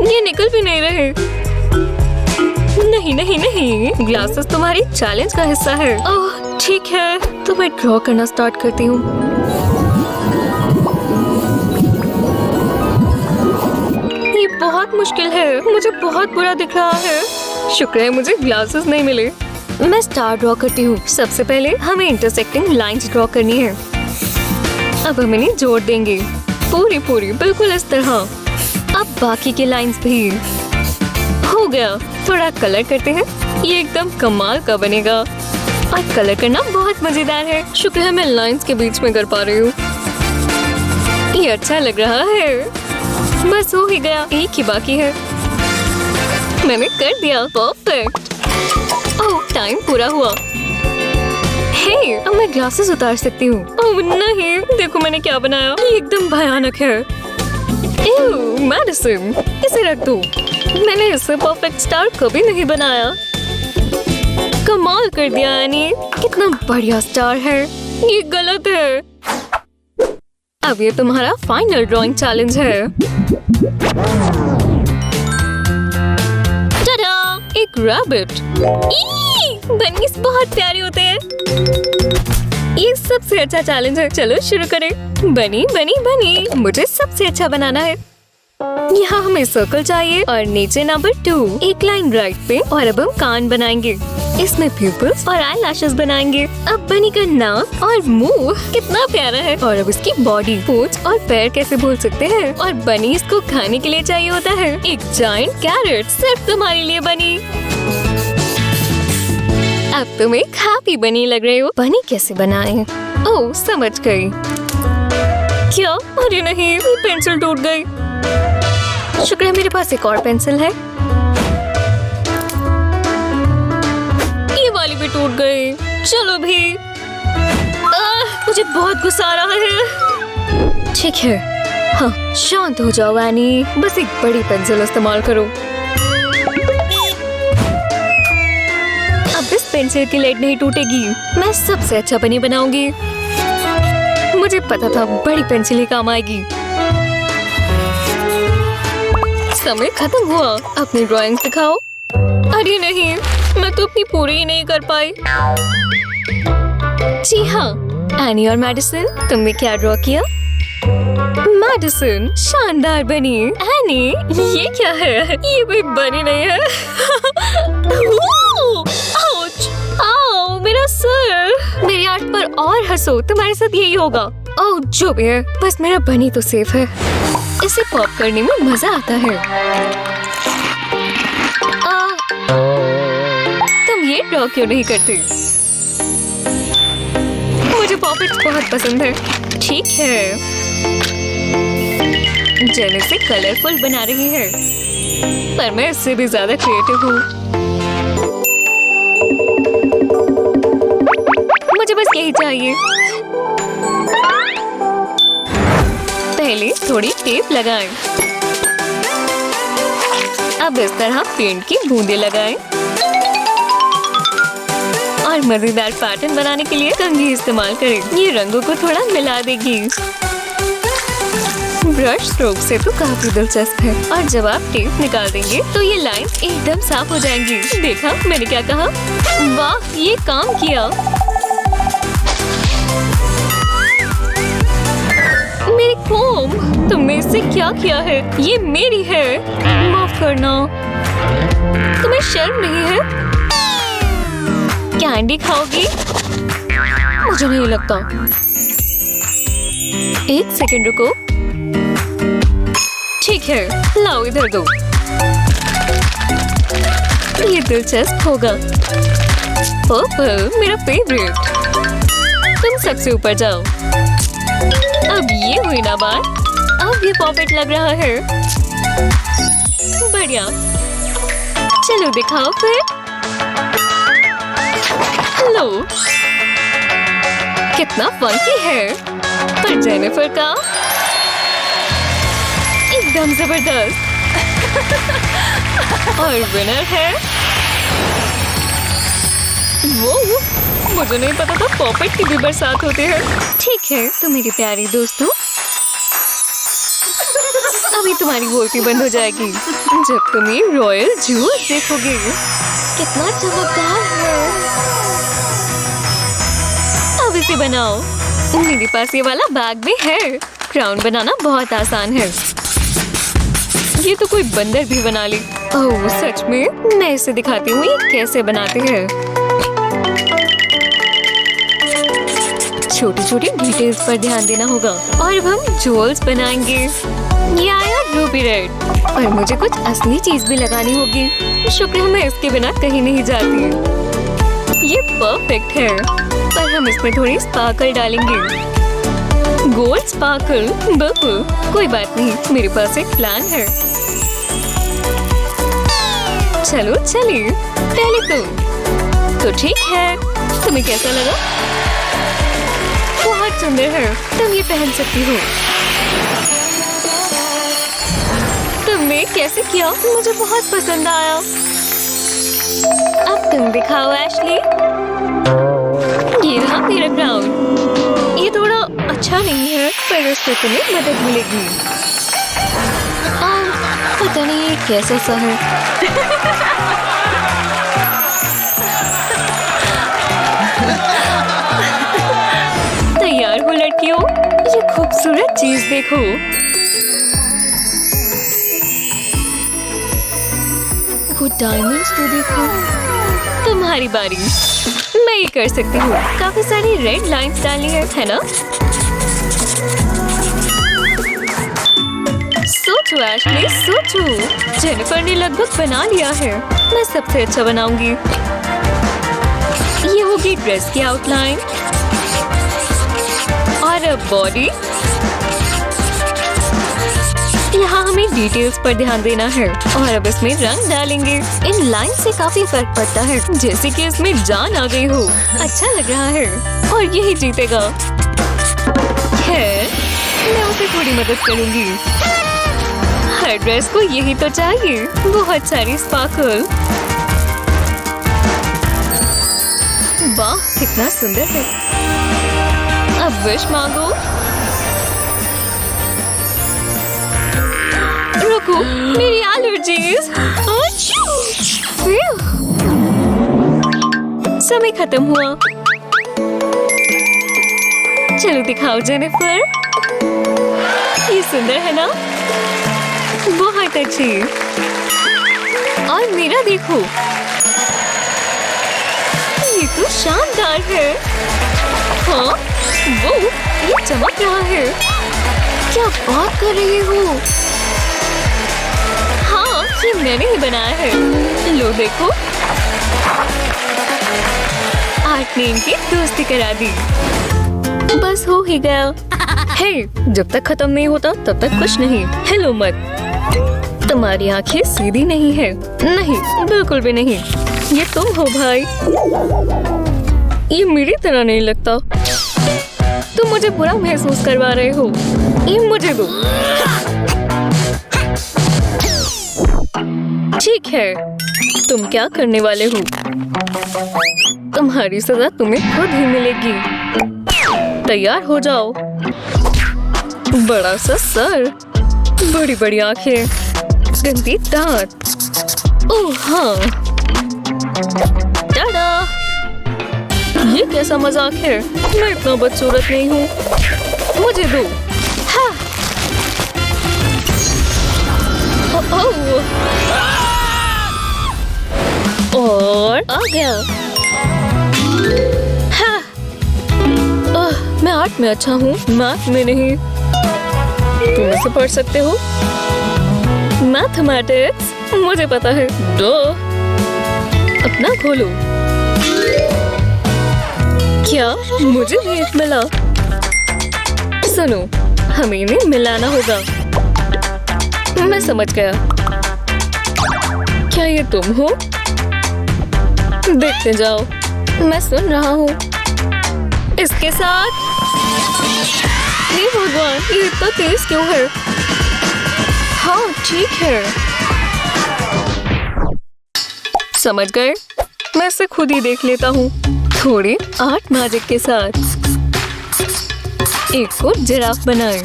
ये निकल भी नहीं रहे। नहीं नहीं नहीं, ग्लासेस तुम्हारी चैलेंज का हिस्सा है। ओह ठीक है, तो मैं ड्रॉ करना स्टार्ट करती हूँ। ये बहुत मुश्किल है, मुझे बहुत बुरा दिख रहा है। शुक्र है मुझे ग्लासेस नहीं मिले। मैं स्टार ड्रॉ करती हूँ। सबसे पहले हमें इंटरसेक्टिंग लाइंस ड्रॉ करनी है। अब हम इन्हें जोड़ देंगे, पूरी पूरी, बिल्कुल इस तरह। अब बाकी के लाइंस भी हो गया। थोड़ा कलर करते हैं, ये एकदम कमाल का बनेगा और कलर करना बहुत मजेदार है। शुक्र है मैं लाइंस के बीच में कर पा रही हूँ। ये अच्छा लग रहा है। बस हो ही गया, एक ही बाकी है। मैंने कर दिया, परफेक्ट। ओह, टाइम पूरा हुआ। हे, अब मैं ग्लासेस उतार सकती हूँ। ओह नहीं, देखो मैंने क्या बनाया, ये एकदम भयानक है। मेडिसिन, इसे रख दो। मैंने इससे परफेक्ट स्टार कभी नहीं बनाया। कमाल कर दिया एनी, कितना बढ़िया स्टार है। ये गलत है। अब ये तुम्हारा फाइनल ड्राइंग चैलेंज है। टाडा, एक रैबिट। बनीज बहुत प्यारे होते हैं। ये सबसे अच्छा चैलेंज है। चलो शुरू करें। बनी बनी बनी, मुझे सबसे अच्छा बनाना है। यहाँ हमें सर्कल चाहिए और नीचे नंबर 2 एक लाइन राइट पे। और अब हम कान बनाएंगे, इसमें प्यूपल्स और आई लैशेस बनाएंगे। अब बनी का नाक और मुंह कितना प्यारा है। और अब इसकी बॉडी, पूंछ और पैर कैसे भूल सकते हैं। और बनी इसको खाने के लिए चाहिए होता है एक जायंट कैरेट, सिर्फ तुम्हारे लिए बनी। अब तुम एक हैप्पी बनी लग रहे हो। बनी कैसे बनाए? ओह, समझ गई। क्या? अरे नहीं, पेंसिल टूट गई। शुक्र है मेरे पास एक और पेंसिल है। ये वाली भी टूट गई। चलो भी। मुझे बहुत गुस्सा आ रहा है। ठीक है, हाँ, शांत हो जाओ एनी। बस एक बड़ी पेंसिल इस्तेमाल करो। अब इस पेंसिल की लेड नहीं टूटेगी। मैं सबसे अच्छा बनी बनाऊंगी। मुझे पता था बड़ी पेंसिल ही काम आएगी। समय खत्म हुआ। अपनी ड्राइंग दिखाओ। अरे नहीं, मैं तो अपनी पूरी ही नहीं कर पाई। जी हाँ, एनी और मेडिसिन, तुमने क्या ड्रॉ किया? मेडिसिन शानदार बनी। एनी, ये क्या है? ये कोई बनी नहीं है। आउच! आओ, मेरा सर। मेरे आर्ट पर और हंसो, तुम्हारे साथ यही होगा। ओह, जो भी है, बस मेरा बनी तो सेफ है। इसे पॉप करने में मजा आता है। तुम ये ड्रॉ क्यों नहीं करते? मुझे पॉपेट्स बहुत पसंद है। ठीक है, जेन इसे कलरफुल बना रही है, पर मैं इससे भी ज्यादा क्रिएटिव हूँ। मुझे बस यही चाहिए। पहले थोड़ी टेप लगाएं। अब इस तरह पेंट की बूंदें लगाएं। और मजेदार पैटर्न बनाने के लिए कंघी इस्तेमाल करें। ये रंगों को थोड़ा मिला देगी। ब्रश स्ट्रोक से तो काफी दिलचस्प है। और जब आप टेप निकाल देंगे तो ये लाइन एकदम साफ हो जाएंगी। देखा मैंने क्या कहा? वाह, ये काम किया। मेरी कोम, तुमने इससे क्या किया है? ये मेरी है। माफ करना। तुम्हें शर्म नहीं है? कैंडी खाओगी? मुझे नहीं लगता। एक सेकंड रुको। ठीक है, लाओ इधर दो। ये दिलचस्प होगा। पर्पल मेरा फेवरेट। तुम सबसे ऊपर जाओ। अब ये हुई ना बात। अब ये पॉपेट लग रहा है। बढ़िया, चलो दिखाओ फिर। लो, कितना फंकी है। पर जेनिफर का एकदम जबरदस्त। और विनर है वो। मुझे नहीं पता था पॉपेट की भी बरसात होते हैं। ठीक है, तो मेरी प्यारी दोस्तों, अभी तुम्हारी बोलती बंद हो जाएगी जब तुम ये रॉयल जूस देखोगे। कितना चमकदार है। अब इसे बनाओ। मेरे पास ये वाला बैग भी है। क्राउन बनाना बहुत आसान है। ये तो कोई बंदर भी बना ले। ओह सच में? मैं इसे दिखाती हूँ ये कैसे बनाते हैं। छोटी छोटी डिटेल्स पर ध्यान देना होगा। और अब हम ज्वेल्स बनाएंगे। ये आया रूबी रेड। और मुझे कुछ असली चीज भी लगानी होगी। शुक्र है मैं इसके बिना कहीं नहीं जाती। ये परफेक्ट है, पर हम इसमें थोड़ी स्पार्कल डालेंगे। गोल्ड स्पार्कल, बिल्कुल। कोई बात नहीं, मेरे पास एक प्लान है। चलो चलिए, पहले तुम। तो ठीक है, तुम्हें कैसा लगा? बहुत सुंदर है, तुम ये पहन सकती हो। तुमने कैसे किया? मुझे बहुत पसंद आया। अब तुम दिखाओ एशली। ये रहा मेरा ग्राउंड। ये थोड़ा अच्छा नहीं है, पर इससे तुम्हें मदद मिलेगी। पता नहीं ये कैसा सा है। तैयार हो लड़कियों, ये खूबसूरत चीज देखो। वो डायमंड्स तो देखो। तुम्हारी बारी। मैं ये कर सकती हूँ। काफी सारी रेड लाइंस डाली है ना? सोचो एशली, सोचो। जेनिफर ने लगभग बना लिया है। मैं सबसे अच्छा बनाऊंगी। ये होगी ड्रेस की आउटलाइन और अब बॉडी। यहाँ हमें डिटेल्स पर ध्यान देना है और अब इसमें रंग डालेंगे। इन लाइन से काफी फर्क पड़ता है, जैसे कि इसमें जान आ गई हो। अच्छा लग रहा है और यही जीतेगा। है, मैं उसे थोड़ी मदद करूंगी। हर ड्रेस को यही तो चाहिए, बहुत सारी स्पार्कल। वाह, कितना सुंदर है। अब विश मांगो। रुको, मेरी एलर्जीज। समय खत्म हुआ। चलो दिखाओ जेनिफर। ये सुंदर है ना? बहुत अच्छी। और मेरा देखो, ये तो शानदार है। हाँ, वो ये चमक रहा है। क्या बात कर रही हो? हाँ, ये मैंने ही बनाया है। लो देखो, आर्ट ने इनकी दोस्ती करा दी। बस हो ही गया। हे, जब तक खत्म नहीं होता तब तक कुछ नहीं। हेलो मत। तुम्हारी आंखें सीधी नहीं है। नहीं, बिल्कुल भी नहीं। ये तुम हो भाई। ये मेरी तरह नहीं लगता। तुम मुझे बुरा महसूस करवा रहे हो। ये मुझे दो। ठीक है, तुम क्या करने वाले हो? तुम्हारी सजा तुम्हें खुद ही मिलेगी। तैयार हो जाओ। बड़ा सा सर, बड़ी बड़ी आंखें, गंदी दांत। ओह हाँ, टाडा। ये कैसा मजाक है? मैं इतना बदसूरत नहीं हूँ। मुझे दो। हाँ। और आ गया। हाँ। मैं आर्ट में अच्छा हूँ, मैथ में नहीं। तुम इसे पढ़ सकते हो? मैथमेटिक्स, मुझे पता है। दो। अपना खोलो। क्या मुझे भी एक मिला? सुनो, हमें इन्हें मिलाना होगा। मैं समझ गया। क्या ये तुम हो? देखते जाओ, मैं सुन रहा हूँ। इसके साथ। हे भगवान, ये इतना तेज क्यों है? हाँ ठीक है, समझ गए। मैं इसे खुद ही देख लेता हूँ, थोड़ी आर्ट मैजिक के साथ। एक को जिराफ बनाएं,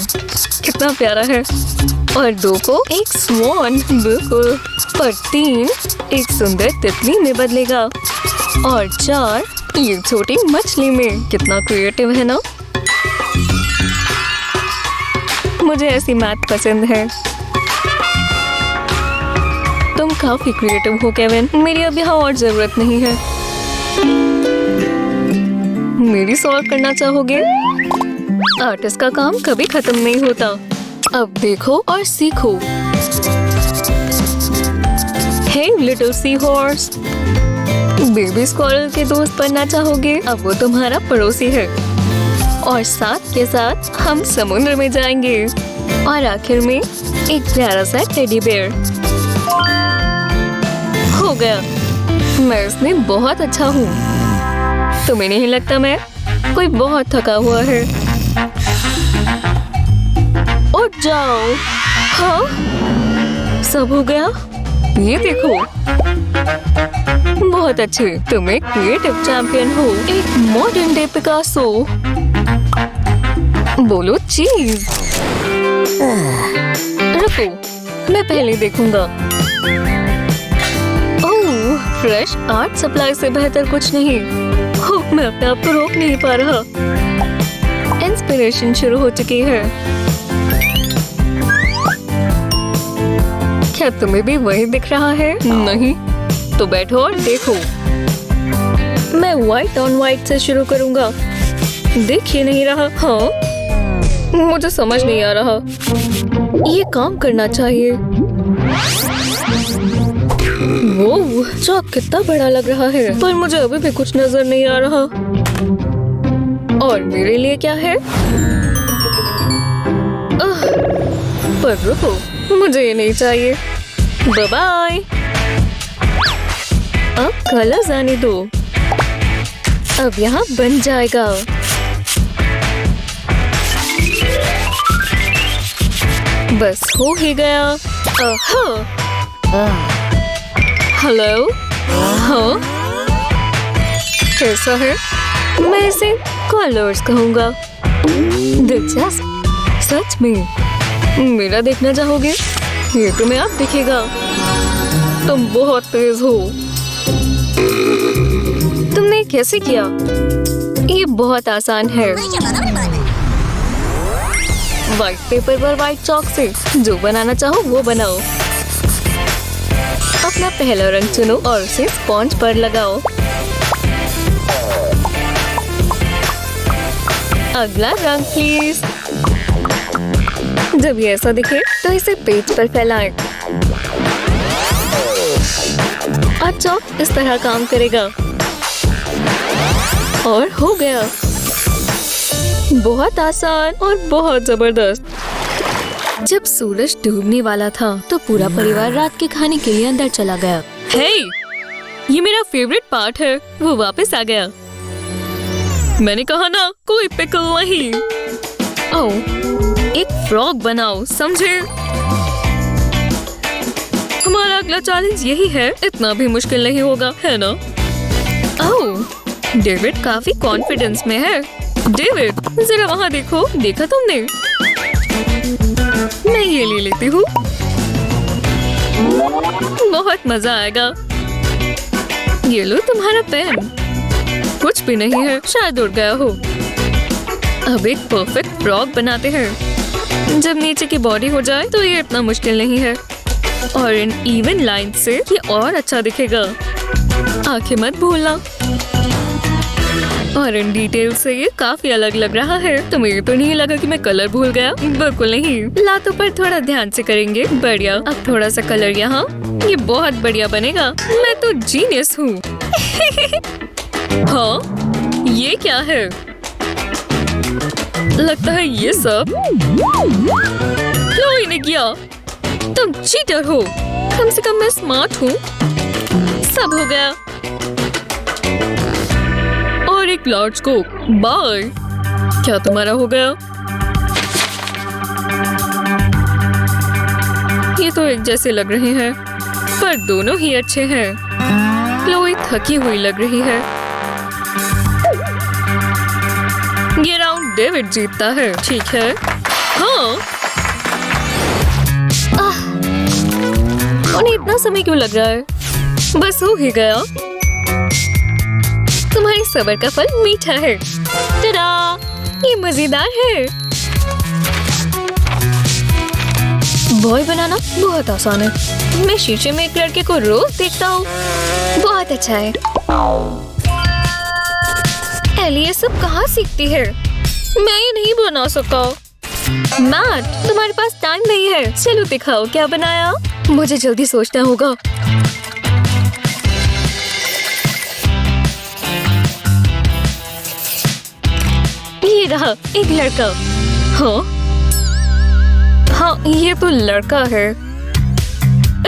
कितना प्यारा है। और दो को एक स्वान, बिल्कुल। और तीन एक सुंदर तितली में बदलेगा। और चार ये छोटी मछली में। कितना क्रिएटिव है ना? मुझे ऐसी मैथ पसंद है। तुम काफी क्रिएटिव हो केविन। मेरी अब यहाँ और जरूरत नहीं है। मेरी सॉल्व करना चाहोगे? आर्टिस्ट का काम कभी खत्म नहीं होता। अब देखो और सीखो। हे लिटिल सी हॉर्स, बेबी स्क्वारल के दोस्त बनना चाहोगे? अब वो तुम्हारा पड़ोसी है और साथ के साथ हम समुद्र में जाएंगे और आखिर में एक प्यारा सा टेडी बेयर। हो गया, मैं इसमें बहुत अच्छा हूँ। तुम्हें नहीं लगता मैं कोई बहुत थका हुआ है? उठ जाओ। हाँ, सब हो गया। ये देखो, बहुत अच्छे। तुम एक क्रिएटिव चैंपियन हो, एक मॉडर्न डे पिकासो। बोलो चीज। रुको, मैं पहले देखूंगा। ओह, फ्रेश आर्ट सप्लाई से बेहतर कुछ नहीं। मैं अपने आप को रोक नहीं पा रहा। इंस्पिरेशन शुरू हो चुकी है। क्या तुम्हें भी वही दिख रहा है? नहीं, तो बैठो और देखो। मैं व्हाइट ऑन व्हाइट से शुरू करूंगा। देख ही नहीं रहा। हाँ, मुझे समझ नहीं आ रहा। ये काम करना चाहिए। वो चौक कितना बड़ा लग रहा है, पर मुझे अभी भी कुछ नजर नहीं आ रहा। और मेरे लिए क्या है? पर रुको, मुझे ये नहीं चाहिए। Bye bye. अब कलर्स आने दो। अब यहाँ बन जाएगा। बस हो ही गया। हेलो। हाँ, कैसा है? मैं इसे कलर्स कहूँगा। दिलचस्प। सच में मेरा देखना चाहोगे? ये तुम्हें अब दिखेगा। तुम बहुत तेज हो। तुमने कैसे किया? ये बहुत आसान है। व्हाइट पेपर पर व्हाइट चॉक से जो बनाना चाहो वो बनाओ। अपना पहला रंग चुनो और उसे स्पॉन्ज पर लगाओ। अगला रंग प्लीज। जब ये ऐसा दिखे तो इसे पेज पर फैलाएं। और चॉक इस तरह काम करेगा। और हो गया। बहुत आसान और बहुत जबरदस्त। जब सूरज डूबने वाला था तो पूरा परिवार रात के खाने के लिए अंदर चला गया। हे, ये मेरा फेवरेट पार्ट है। वो वापस आ गया। मैंने कहा ना, कोई पिकल नहीं। ओह, एक फ्रॉग बनाओ, समझे? हमारा अगला चैलेंज यही है। इतना भी मुश्किल नहीं होगा, है ना? ओह, डेविड काफी कॉन्फिडेंस में है। डेविड, जरा वहाँ देखो। देखा तुमने? मैं ये ले लेती हूँ। बहुत मजा आएगा। ये लो तुम्हारा पेन। कुछ भी नहीं है, शायद उड़ गया हो। अब एक परफेक्ट फ्रॉग बनाते हैं। जब नीचे की बॉडी हो जाए तो ये इतना मुश्किल नहीं है। और इन इवन लाइन से ये और अच्छा दिखेगा। आंखें मत भूलना। और इन डिटेल से ये काफी अलग लग रहा है। तुम्हें तो नहीं लगा कि मैं कलर भूल गया? बिल्कुल नहीं। लातों पर थोड़ा ध्यान से करेंगे। बढ़िया। अब थोड़ा सा कलर यहाँ। ये बहुत बढ़िया बनेगा। मैं तो जीनियस हूँ। हाँ, ये क्या है? लगता है ये सब क्लोई ने किया। तुम चीटर हो। कम से कम मैं स्मार्ट हूँ। सब हो गया। और एक लार्ज कोक। बाय। क्या तुम्हारा हो गया? ये तो एक जैसे लग रहे हैं, पर दोनों ही अच्छे हैं। क्लोई थकी हुई लग रही है। ये राउंड डेविड जीतता है। ठीक है। हाँ। उन्हें इतना समय क्यों लग रहा है? बस हो ही गया। तुम्हारी सब्र का फल मीठा है। टडा! ये मजेदार है। बॉय बनाना बहुत आसान है। मैं शीशे में एक लड़के को रोज देखता हूँ। बहुत अच्छा है। एली ये सब कहाँ सीखती है? मैं ये नहीं बना सका। मैट, तुम्हारे पास टाइम नहीं है। चलो दिखाओ क्या बनाया। मुझे जल्दी सोचना होगा। ये रहा एक लड़का। हाँ, ये तो लड़का है।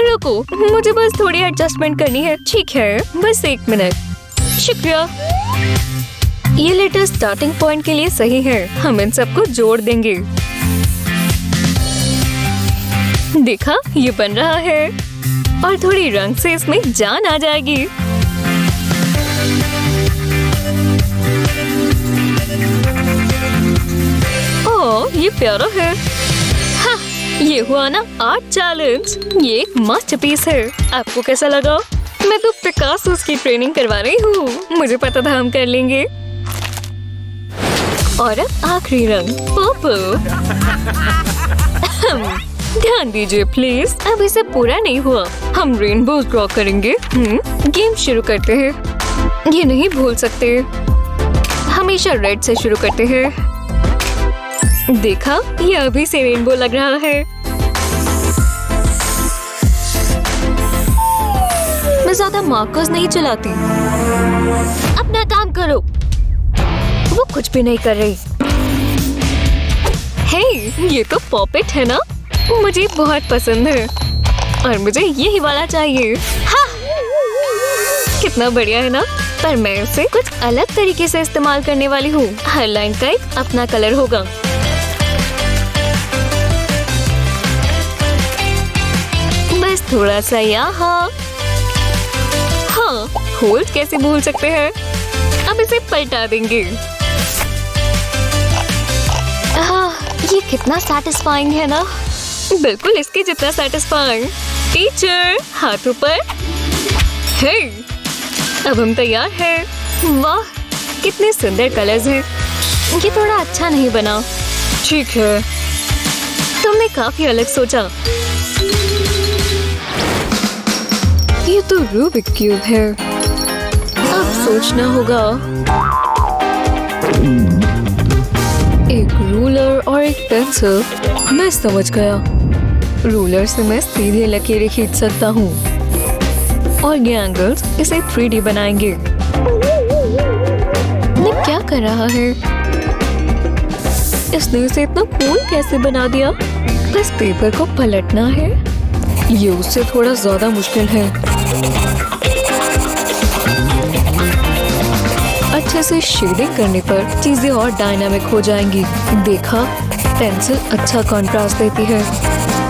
रुको, मुझे बस थोड़ी एडजस्टमेंट करनी है। ठीक है, बस 1 मिनट। शुक्रिया। ये लेटर स्टार्टिंग पॉइंट के लिए सही है। हम इन सबको जोड़ देंगे। देखा, ये बन रहा है और थोड़ी रंग से इसमें जान आ जाएगी। ओह, ये प्यारा है। हाँ, ये हुआ ना आर्ट चैलेंज। ये एक मास्टरपीस है। आपको कैसा लगा? मैं तो पिकासो की ट्रेनिंग करवा रही हूँ। मुझे पता था हम कर लेंगे। और अब आखिरी रंग पर्पल। ध्यान दीजिए प्लीज, अब इसे पूरा नहीं हुआ। हम रेनबो ड्रॉ करेंगे। गेम शुरू करते हैं। ये नहीं भूल सकते, हमेशा रेड से शुरू करते हैं। देखा, ये अभी से रेनबो लग रहा है। मैं ज्यादा मार्कर्स नहीं चलाती। अपना काम करो। वो कुछ भी नहीं कर रही। हे, ये तो पॉपेट है ना? मुझे बहुत पसंद है और मुझे यही वाला चाहिए। हाँ! कितना बढ़िया है ना? पर मैं इसे कुछ अलग तरीके से इस्तेमाल करने वाली हूँ। हर लाइन का एक अपना कलर होगा। बस थोड़ा सा यहाँ। हाँ, होल्ड कैसे भूल सकते हैं? अब इसे पलटा देंगे। ये कितना सैटिस्फाइंग है ना? बिल्कुल इसके जितना सैटिस्फाइंग। टीचर, हाथ ऊपर। हे, अब हम तैयार हैं। वाह, कितने सुंदर कलर्स हैं। ये थोड़ा अच्छा नहीं बना। ठीक है, तुमने काफी अलग सोचा। ये तो रूबिक क्यूब है। अब सोचना होगा। एक रूलर और एक पेंसिल। मैं समझ गया। रूलर से मैं सीधे लकीरें खींच सकता हूँ और ये एंगल्स इसे 3D बनाएंगे। ये क्या कर रहा है? इसने इसे इतना कूल कैसे बना दिया? बस पेपर को पलटना है। ये उससे थोड़ा ज्यादा मुश्किल है। अच्छे से शेडिंग करने पर चीजें और डायनामिक हो जाएंगी। देखा, पेंसिल अच्छा कंट्रास्ट देती है।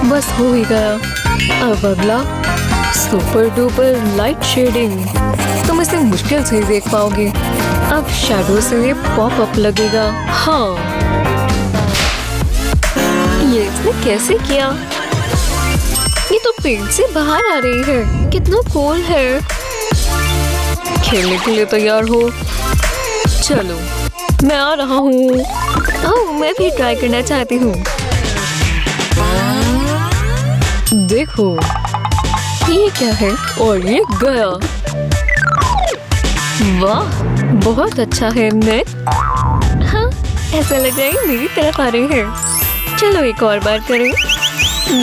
बस हो ही गया। अब अगला सुपर डुपर लाइट शेडिंग। तुम इसे मुश्किल से देख पाओगे। अब शैडो से ये पॉप अप लगेगा। हाँ, ये इसने कैसे किया? ये तो पेंट से बाहर आ रही है। कितना कूल है। खेलने के लिए तैयार हो? चलो, मैं आ रहा हूँ। ओह, मैं भी ट्राई करना चाहती हूँ। देखो, ये क्या है? और ये गया। वाह, बहुत अच्छा है नेट। हाँ, ऐसा लग रहा है मेरी तरफ आ रही है। चलो एक और बार करें।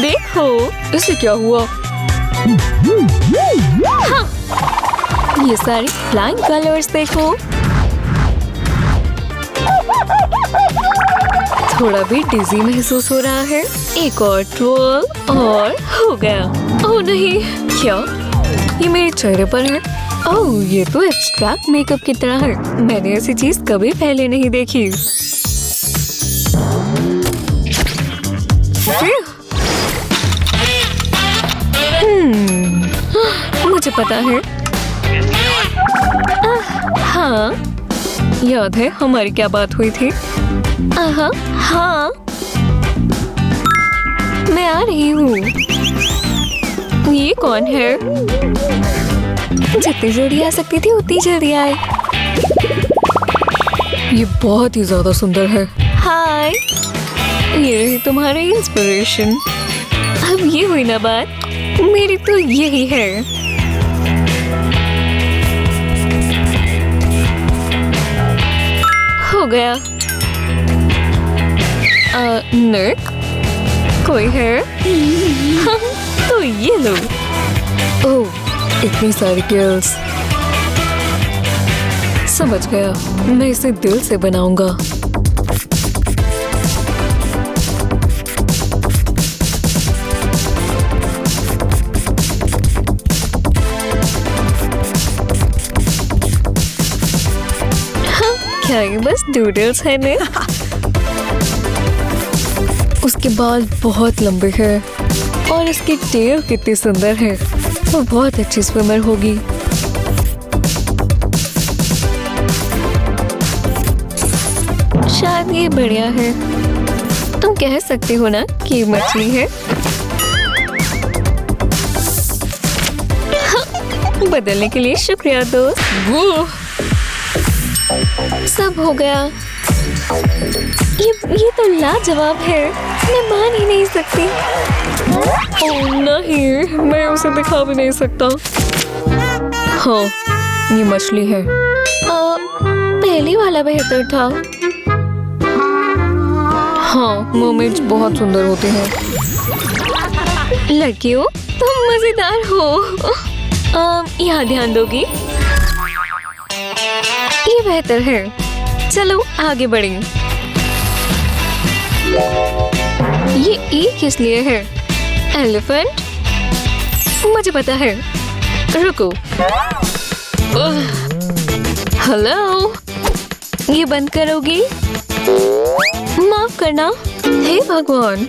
देखो, इसे क्या हुआ? हाँ, ये सारी फ्लाइंग कलर्स देखो। थोड़ा भी डिजी महसूस हो रहा है। एक और ट्रोल और हो गया। ओह नहीं, क्या ये मेरे चेहरे पर है? ओह, ये तो एब्स्ट्रैक्ट मेकअप की तरह है। मैंने ऐसी चीज कभी पहले नहीं देखी। मुझे पता है। हाँ, याद है हमारी क्या बात हुई थी? हाँ, मैं आ रही हूँ। ये कौन है? जितनी जल्दी आ सकती थी उतनी जल्दी आए। ये बहुत ही ज्यादा सुंदर है। हाय, ये रही तुम्हारी इंस्पिरेशन। अब ये हुई ना बात। मेरी तो यही है। हो गया। निक, कोई है? तो ये लो। ओह, इतनी सारी गर्ल्स। समझ गया, मैं इसे दिल से बनाऊंगा। क्या ये बस डूडल्स है ने? उसके बाल बहुत लंबे हैं और इसकी टेल कितनी सुंदर है। वो बहुत अच्छी स्विमर होगी। शायद ये बढ़िया है। तुम कह सकती हो ना कि ये मछली है। बदलने के लिए शुक्रिया दोस्त। वो सब हो गया। ये तो लाजवाब है। मैं मान ही नहीं सकती। ओह नहीं, मैं उसे दिखा भी नहीं सकता। हाँ, ये मछली है। पहले वाला बेहतर था। हाँ, मर्मेड्स बहुत सुंदर होते हैं। लड़कियों, तुम मजेदार हो। यहाँ ध्यान दोगी? ये बेहतर है। चलो आगे बढ़ें। ये ई किस लिए है? एलिफेंट? मुझे पता है। रुको। हेलो, ये बंद करोगी? माफ करना। हे भगवान,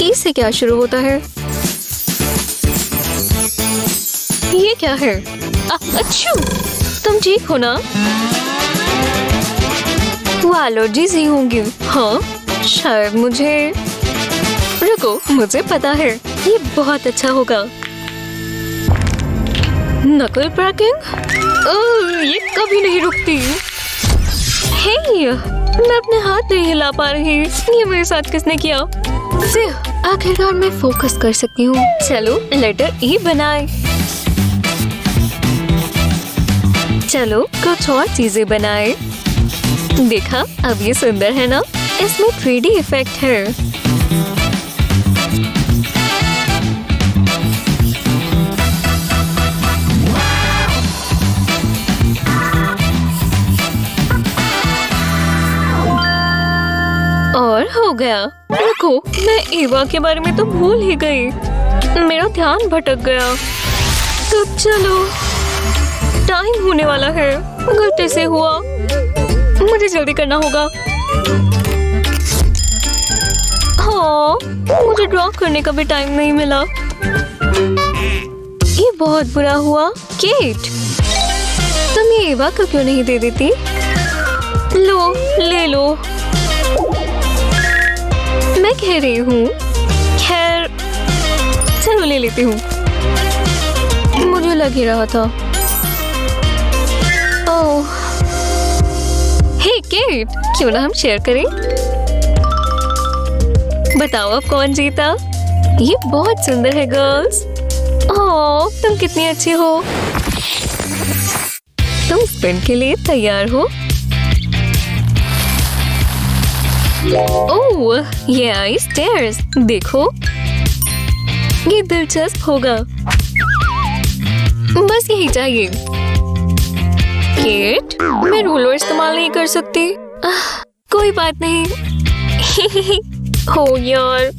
ई से क्या शुरू होता है? ये क्या है? अच्छू, तुम ठीक हो ना? वो एलर्जीज ही होंगी। हाँ, शायद मुझे। रुको, मुझे पता है। ये बहुत अच्छा होगा। नकल क्रैकिंग? ये कभी नहीं रुकती। हे, मैं अपने हाथ नहीं हिला पा रही। ये मेरे साथ किसने किया? आखिरकार मैं फोकस कर सकती हूँ। चलो लेटर ई बनाए। चलो कुछ और चीजें बनाए। देखा, अब ये सुंदर है ना? इसमें 3D इफेक्ट है। और हो गया। रुको, मैं एवा के बारे में तो भूल ही गई। मेरा ध्यान भटक गया। तो चलो, टाइम होने वाला है। गलती से हुआ। मुझे जल्दी करना होगा। हाँ, मुझे ड्रॉ करने का भी टाइम नहीं मिला। ये बहुत बुरा हुआ। केट, तुम ये एवा को क्यों नहीं दे देती? लो, ले लो। मैं कह रही हूँ। खैर, चलो ले लेती हूँ। मुझे लग ही रहा था। ओह, हे केट, क्यों ना हम शेयर करें? बताओ अब कौन जीता? ये बहुत सुंदर है गर्ल्स। ओह, तुम कितनी अच्छी हो। तुम स्पिन के लिए तैयार हो? ओह, ये आई स्टेयर्स। देखो, ये दिलचस्प होगा। बस यही चाहिए। केट, मैं रूलर इस्तेमाल नहीं कर सकती। कोई बात नहीं। हो यार,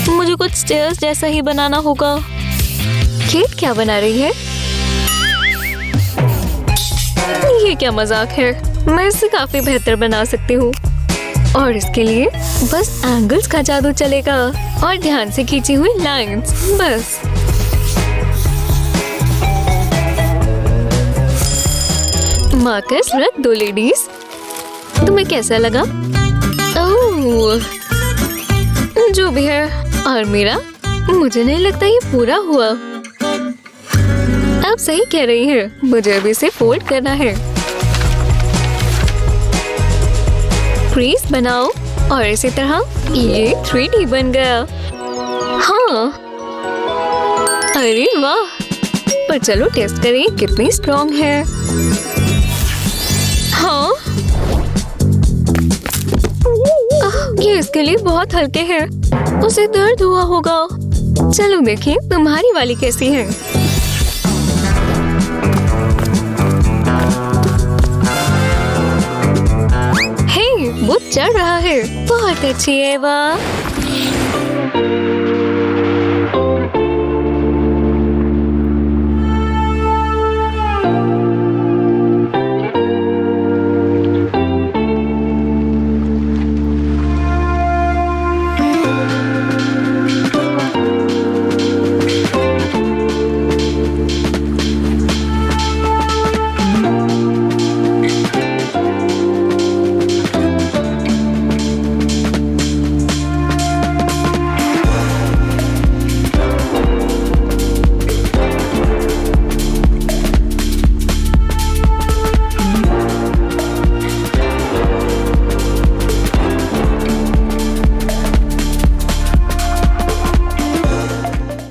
मुझे कुछ स्टेयर्स जैसा ही बनाना होगा। केट क्या बना रही है? ये क्या मजाक है? मैं इसे काफी बेहतर बना सकती हूँ। और इसके लिए बस एंगल्स का जादू चलेगा और ध्यान से खींची हुई लाइंस। बस मार्कस रख दो लेडीज। तुम्हें कैसा लगा? ओह, जो भी है। और मेरा, मुझे नहीं लगता ये पूरा हुआ। आप सही कह रही है। मुझे अभी इसे फोल्ड करना है। क्रीज बनाओ और इसी तरह ये 3D बन गया। हाँ, अरे वाह। पर चलो टेस्ट करें कितनी स्ट्रॉन्ग है। हाँ, ये इसके लिए बहुत हल्के हैं। उसे दर्द हुआ होगा। चलो देखें तुम्हारी वाली कैसी है। हे, वो चढ़ रहा है। बहुत अच्छी है वाह।